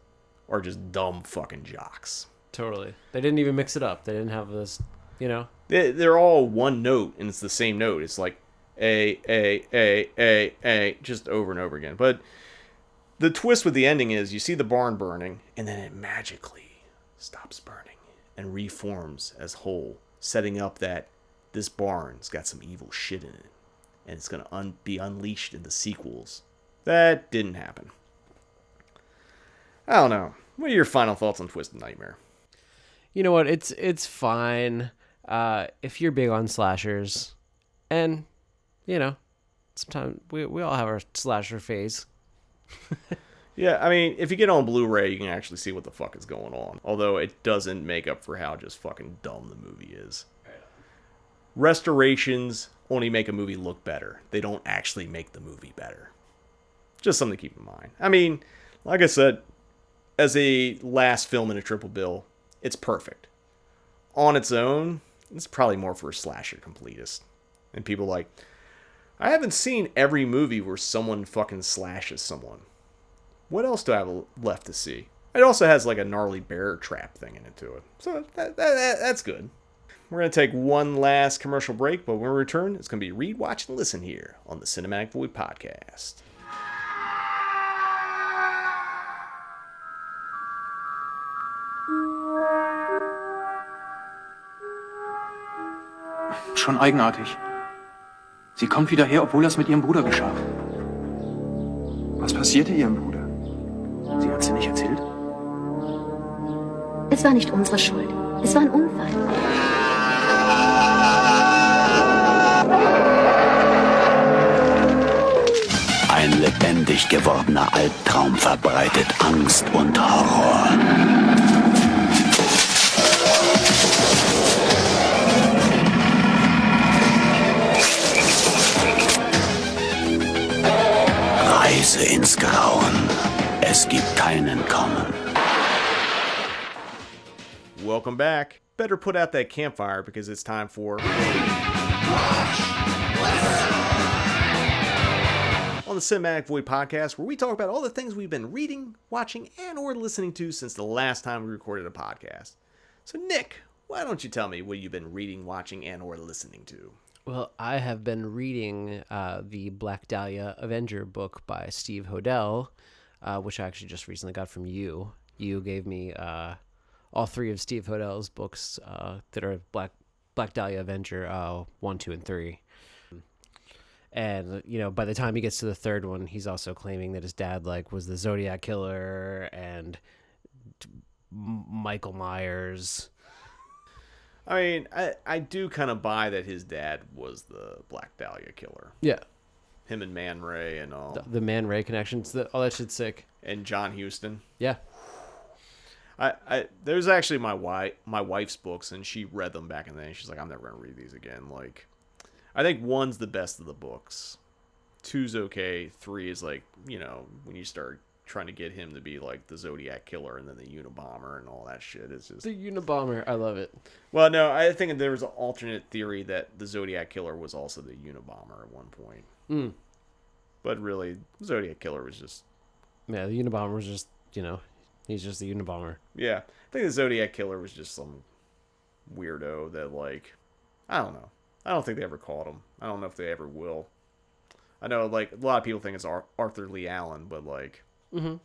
S2: are just dumb fucking jocks.
S3: Totally. They didn't even mix it up. They didn't have this, you know.
S2: They're all one note, and it's the same note. It's like A, just over and over again. But the twist with the ending is you see the barn burning, and then it magically stops burning and reforms as whole, setting up that this barn's got some evil shit in it, and it's going to be unleashed in the sequels. That didn't happen. I don't know. What are your final thoughts on Twisted Nightmare?
S3: You know what? It's fine. If you're big on slashers, and, you know, sometimes we all have our slasher phase.
S2: Yeah, I mean, if you get on Blu-ray, you can actually see what the fuck is going on. Although it doesn't make up for how just fucking dumb the movie is. Restorations only make a movie look better. They don't actually make the movie better. Just something to keep in mind. I mean, like I said, as a last film in a triple bill, it's perfect. On its own, it's probably more for a slasher completist. And people like, I haven't seen every movie where someone fucking slashes someone. What else do I have left to see? It also has like a gnarly bear trap thing in it to it. So that's good. We're going to take one last commercial break, but when we return, it's going to be Read, Watch, and Listen here on the Cinematic Void Podcast.
S10: Schon eigenartig. Sie kommt wieder her, obwohl das mit ihrem Bruder geschah. Was passierte ihrem Bruder? Sie hat's dir nicht erzählt?
S11: Es war nicht unsere Schuld. Es war ein Unfall.
S7: Ein lebendig gewordener Albtraum verbreitet Angst und Horror. Reise ins Grauen. Es gibt kein Entkommen.
S2: Welcome back. Better put out that campfire because it's time for... on the Cinematic Void Podcast, where we talk about all the things we've been reading, watching, and or listening to since the last time we recorded a podcast. So, Nick, why don't you tell me what you've been reading, watching, and or listening to?
S3: Well, I have been reading the Black Dahlia Avenger book by Steve Hodel, which I actually just recently got from you. You gave me all three of Steve Hodel's books that are Black Dahlia Avenger 1, 2, and 3. And, you know, by the time he gets to the third one, he's also claiming that his dad, like, was the Zodiac Killer and Michael Myers.
S2: I mean, I do kind of buy that his dad was the Black Dahlia Killer.
S3: Yeah.
S2: Him and Man Ray and all.
S3: The Man Ray connections, all that shit's sick.
S2: And John Huston.
S3: Yeah.
S2: There's actually my wife's books, and she read them back in the day. She's like, I'm never going to read these again. Like, I think 1's the best of the books. 2's okay. 3 is like, you know, when you start trying to get him to be like the Zodiac Killer and then the Unabomber and all that shit. It's just
S3: the Unabomber. I love it.
S2: Well, no, I think there was an alternate theory that the Zodiac Killer was also the Unabomber at one point.
S3: Mm.
S2: But really, Zodiac Killer was just...
S3: Yeah, the Unabomber was just, you know, he's just the Unabomber.
S2: Yeah, I think the Zodiac Killer was just some weirdo that, like, I don't know. I don't think they ever caught him. I don't know if they ever will. I know, like, a lot of people think it's Arthur Lee Allen, but, like,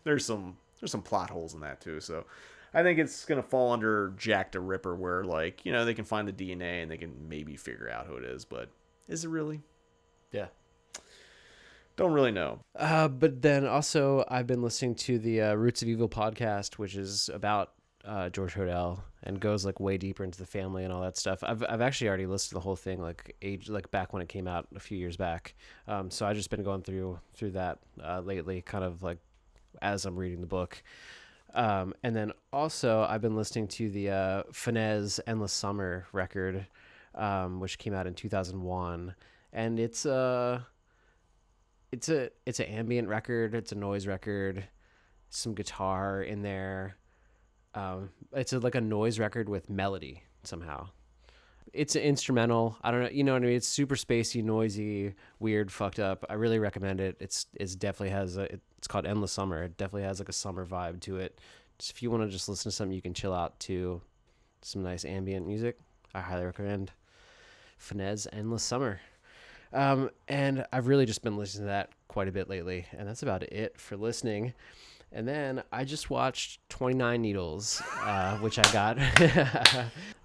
S2: there's some plot holes in that, too. So I think it's going to fall under Jack the Ripper, where, like, you know, they can find the DNA and they can maybe figure out who it is. But is it really?
S3: Yeah.
S2: Don't really know.
S3: But then also, I've been listening to the Roots of Evil podcast, which is about George Hodel and goes like way deeper into the family and all that stuff. I've actually already listened to the whole thing like back when it came out a few years back. So I've just been going through that lately, kind of like as I'm reading the book. And then also I've been listening to the Finesse Endless Summer record, which came out in 2001, and it's an ambient record. It's a noise record, some guitar in there. It's like a noise record with melody somehow. It's an instrumental. I don't know. You know what I mean? It's super spacey, noisy, weird, fucked up. I really recommend it. It's definitely has it's called Endless Summer. It definitely has like a summer vibe to it. Just if you want to just listen to something you can chill out to, some nice ambient music, I highly recommend Finesse Endless Summer. And I've really just been listening to that quite a bit lately, and that's about it for listening. And then I just watched 29 Needles, which I got. It's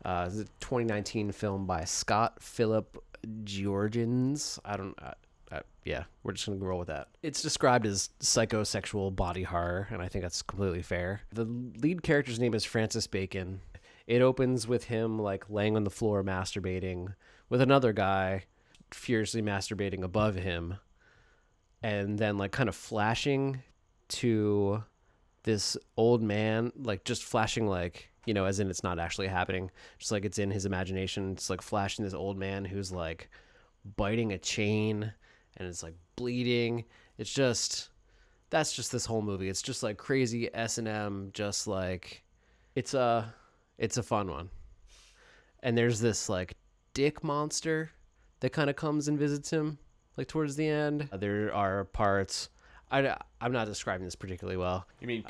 S3: a 2019 film by Scott Philip Georgians. Yeah, we're just going to roll with that. It's described as psychosexual body horror, and I think that's completely fair. The lead character's name is Francis Bacon. It opens with him like laying on the floor masturbating with another guy furiously masturbating above him, and then like kind of flashing to this old man, like just flashing, like, you know, as in it's not actually happening, just like it's in his imagination. It's like flashing this old man who's like biting a chain and it's like bleeding. It's just, that's just this whole movie. It's just like crazy S&M, just like it's a fun one. And there's this like dick monster that kind of comes and visits him like towards the end. There are parts, I'm not describing this particularly well.
S2: You mean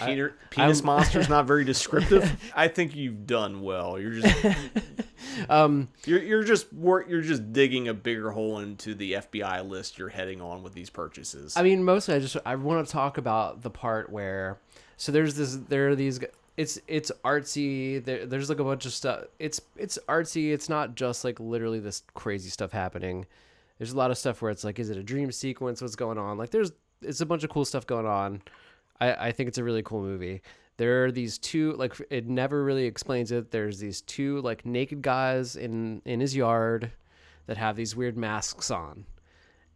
S2: penis monster's not very descriptive? I think you've done well. You're just You're just digging a bigger hole into the FBI list you're heading on with these purchases.
S3: I mean, mostly I want to talk about the part where there are these. It's artsy. There's like a bunch of stuff. It's artsy. It's not just like literally this crazy stuff happening. There's a lot of stuff where it's like, is it a dream sequence? What's going on? Like it's a bunch of cool stuff going on. I think it's a really cool movie. There are these two, like, it never really explains it. There's these two like naked guys in his yard that have these weird masks on.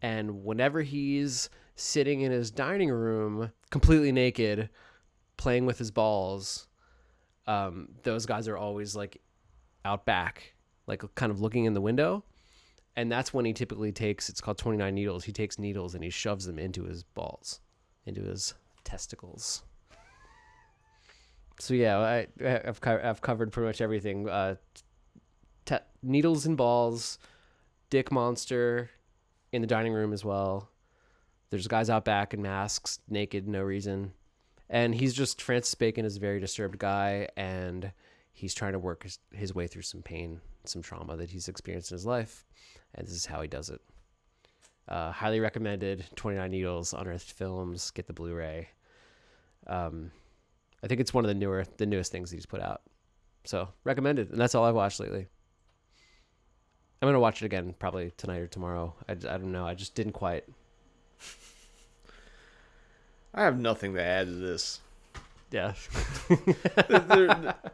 S3: And whenever he's sitting in his dining room completely naked, playing with his balls, those guys are always like out back, like kind of looking in the window. And that's when he typically takes, it's called 29 needles. He takes needles and he shoves them into his balls, into his testicles. So yeah, I've covered pretty much everything. Needles and balls, dick monster in the dining room as well. There's guys out back in masks, naked, no reason. And he's just, Francis Bacon is a very disturbed guy, and he's trying to work his way through some pain, some trauma that he's experienced in his life, and this is how he does it. Highly recommended. 29 Needles, Unearthed Films. Get the Blu-ray. I think it's one of the newest things he's put out. So recommended, and that's all I've watched lately. I'm gonna watch it again probably tonight or tomorrow. I don't know. I just didn't quite.
S2: I have nothing to add to this.
S3: Yeah.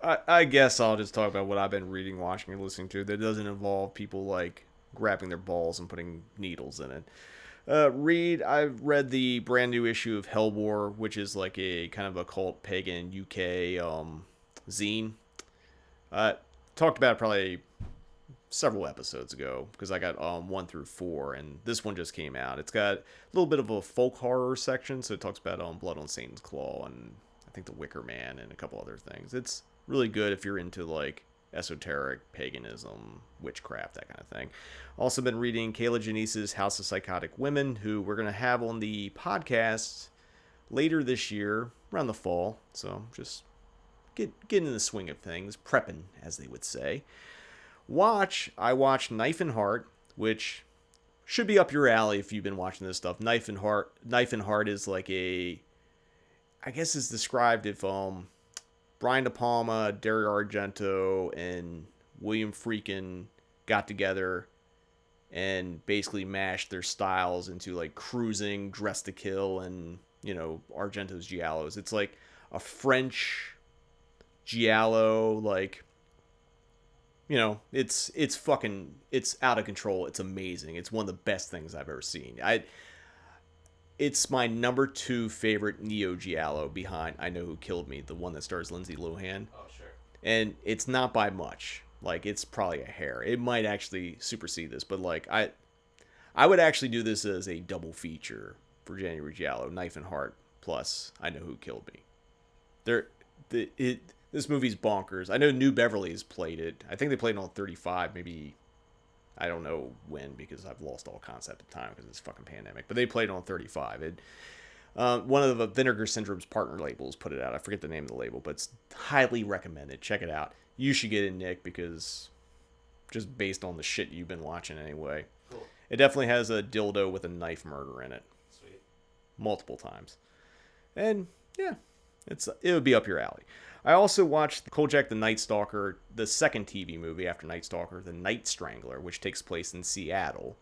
S2: I guess I'll just talk about what I've been reading, watching, and listening to that doesn't involve people like grabbing their balls and putting needles in it. I've read the brand new issue of Hellbore, which is like a kind of occult pagan UK zine. Talked about it probably several episodes ago because I got 1 through 4, and this one just came out. It's got a little bit of a folk horror section, so it talks about Blood on Satan's Claw and I think The Wicker Man and a couple other things. It's really good if you're into like esoteric paganism, witchcraft, that kind of thing. Also been reading Kayla Janice's House of Psychotic Women, who we're going to have on the podcast later this year, around the fall. So just getting in the swing of things, prepping, as they would say. I watched Knife and Heart, which should be up your alley if you've been watching this stuff. Knife and Heart is like I guess it's described if Brian De Palma, Dario Argento, and William Friedkin got together and basically mashed their styles into like Cruising, Dress to Kill, and Argento's giallos. It's like a French giallo, like it's out of control. It's amazing. It's one of the best things I've ever seen. It's my number 2 favorite Neo Giallo behind I Know Who Killed Me, the one that stars Lindsay Lohan.
S3: Oh, sure.
S2: And it's not by much. Like, it's probably a hair. It might actually supersede this, but like I would actually do this as a double feature for January Giallo, Knife and Heart plus I Know Who Killed Me. This movie's bonkers. I know New Beverly's played it. I think they played it on 35, maybe. I don't know when because I've lost all concept of time because it's fucking pandemic. But they played it on 35. One of the Vinegar Syndrome's partner labels put it out. I forget the name of the label, but it's highly recommended. Check it out. You should get it, Nick, because just based on the shit you've been watching anyway.
S3: Cool.
S2: It definitely has a dildo with a knife murder in it.
S3: Sweet.
S2: Multiple times. And yeah, it would be up your alley. I also watched Kojak the Night Stalker, the second TV movie after Night Stalker, The Night Strangler, which takes place in Seattle,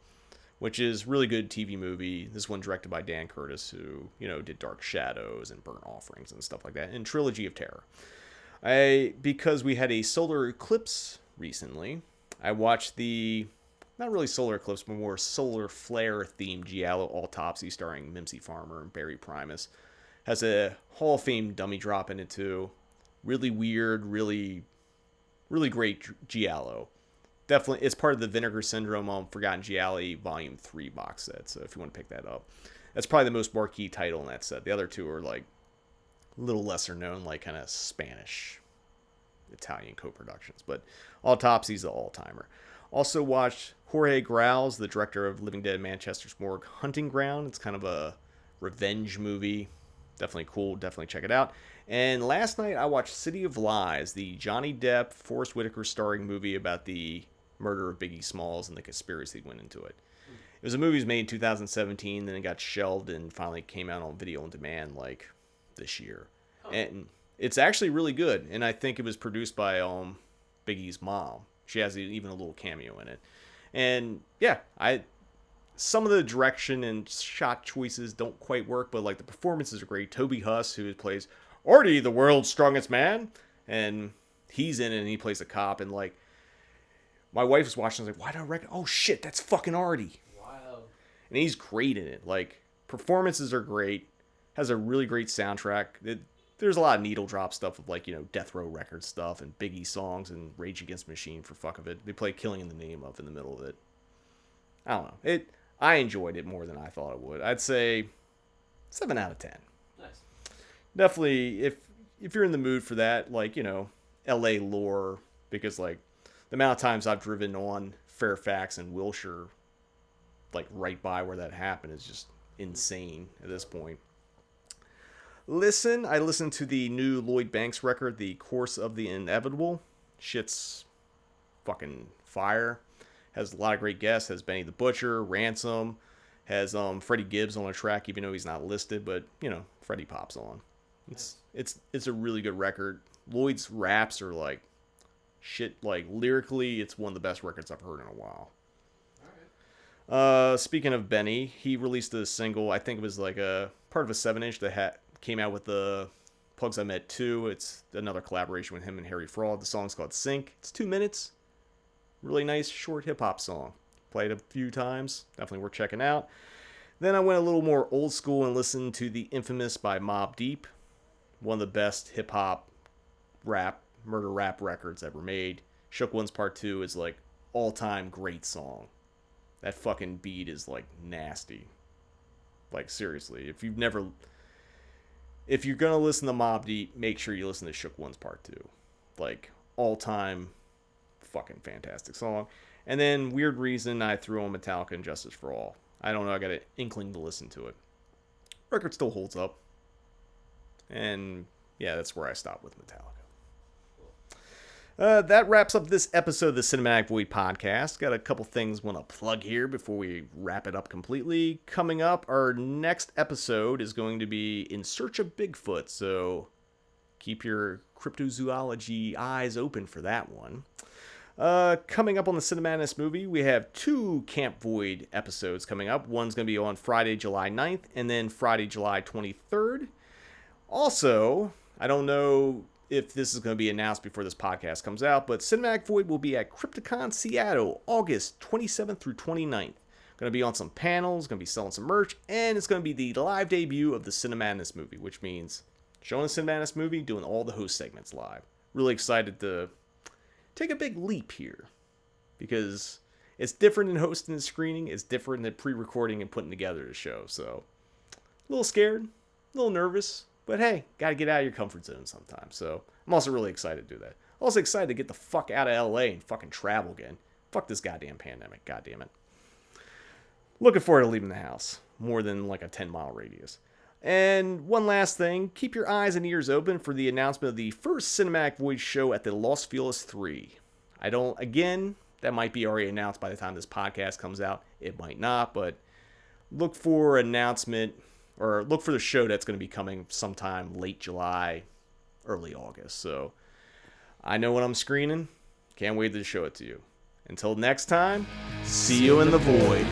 S2: which is a really good TV movie. This one directed by Dan Curtis, who, did Dark Shadows and Burnt Offerings and stuff like that, and Trilogy of Terror. Because we had a solar eclipse recently, I watched the, not really solar eclipse, but more solar flare-themed giallo Autopsy starring Mimsy Farmer and Barry Primus. Has a Hall of Fame dummy drop in it, too. Really weird, really, really great giallo. Definitely, it's part of the Vinegar Syndrome Forgotten Gialli Volume 3 box set, so if you want to pick that up. That's probably the most marquee title in that set. The other two are, like, a little lesser known, like, kind of Spanish, Italian co-productions. But Autopsy's the all-timer. Also watched Jorge Grau's, the director of Living Dead Manchester's Morgue Hunting Ground. It's kind of a revenge movie. Definitely cool. Definitely check it out. And last night I watched City of Lies, the Johnny Depp, Forrest Whitaker starring movie about the murder of Biggie Smalls and the conspiracy that went into it. It was a movie that was made in 2017, then it got shelved and finally came out on video on demand like this year. And it's actually really good. And I think it was produced by Biggie's mom. She has even a little cameo in it. And yeah, some of the direction and shot choices don't quite work, but like the performances are great. Toby Huss, who plays Artie, the world's strongest man, and he's in it and he plays a cop. And like, my wife was watching, I was like, why do I recognize? Oh shit, that's fucking Artie. Wow. And he's great in it. Like, performances are great. Has a really great soundtrack. There's a lot of needle drop stuff of like, Death Row Records stuff and Biggie songs and Rage Against the Machine for fuck of it. They play Killing in the Name of in the middle of it. I don't know. I enjoyed it more than I thought it would. I'd say 7 out of 10. Nice. Definitely, if you're in the mood for that, like, LA lore, because like the amount of times I've driven on Fairfax and Wilshire, like right by where that happened, is just insane at this point. I listened to the new Lloyd Banks record, The Course of the Inevitable. Shit's fucking fire. Has a lot of great guests. Has Benny the Butcher, Ransom. Has Freddie Gibbs on a track, even though he's not listed, but Freddie pops on. It's a really good record. Lloyd's raps are like shit. Like lyrically, it's one of the best records I've heard in a while. Speaking of Benny, he released a single. I think it was like a part of a 7-inch that came out with the Plugs I Met 2. It's another collaboration with him and Harry Fraud. The song's called Sync. It's 2 minutes. Really nice, short hip-hop song. Played a few times. Definitely worth checking out. Then I went a little more old school and listened to The Infamous by Mobb Deep. One of the best hip-hop murder rap records ever made. Shook Ones Part 2 is like all-time great song. That fucking beat is like nasty. Like seriously, if you're gonna listen to Mobb Deep, make sure you listen to Shook Ones Part 2. Like all-time fucking fantastic song. And then Weird Reason, I threw on Metallica and Justice for All. I don't know, I got an inkling to listen to it. Record still holds up. And yeah, that's where I stopped with Metallica. That wraps up this episode of the Cinematic Void Podcast. Got a couple things I want to plug here before we wrap it up completely. Coming up, our next episode is going to be In Search of Bigfoot, so keep your cryptozoology eyes open for that one. Coming up on the Cinematic Movie, we have 2 Camp Void episodes coming up. One's going to be on Friday, July 9th, and then Friday, July 23rd. Also, I don't know if this is going to be announced before this podcast comes out, but Cinematic Void will be at Crypticon Seattle, August 27th through 29th. Going to be on some panels, going to be selling some merch, and it's going to be the live debut of the Cinematic Movie, which means showing the Cinematic Movie, doing all the host segments live. Really excited to take a big leap here, because it's different than hosting and screening. It's different than pre-recording and putting together the show. So a little scared, a little nervous, but hey, gotta get out of your comfort zone sometimes. So I'm also really excited to do that. Also excited to get the fuck out of LA and fucking travel again. Fuck this goddamn pandemic, goddamn it. Looking forward to leaving the house, more than like a 10-mile radius. And one last thing, keep your eyes and ears open for the announcement of the first Cinematic Void show at the Los Feliz 3. Again, that might be already announced by the time this podcast comes out. It might not, but look for announcement, or look for the show that's going to be coming sometime late July, early August. So I know what I'm screening. Can't wait to show it to you. Until next time, see you in the void.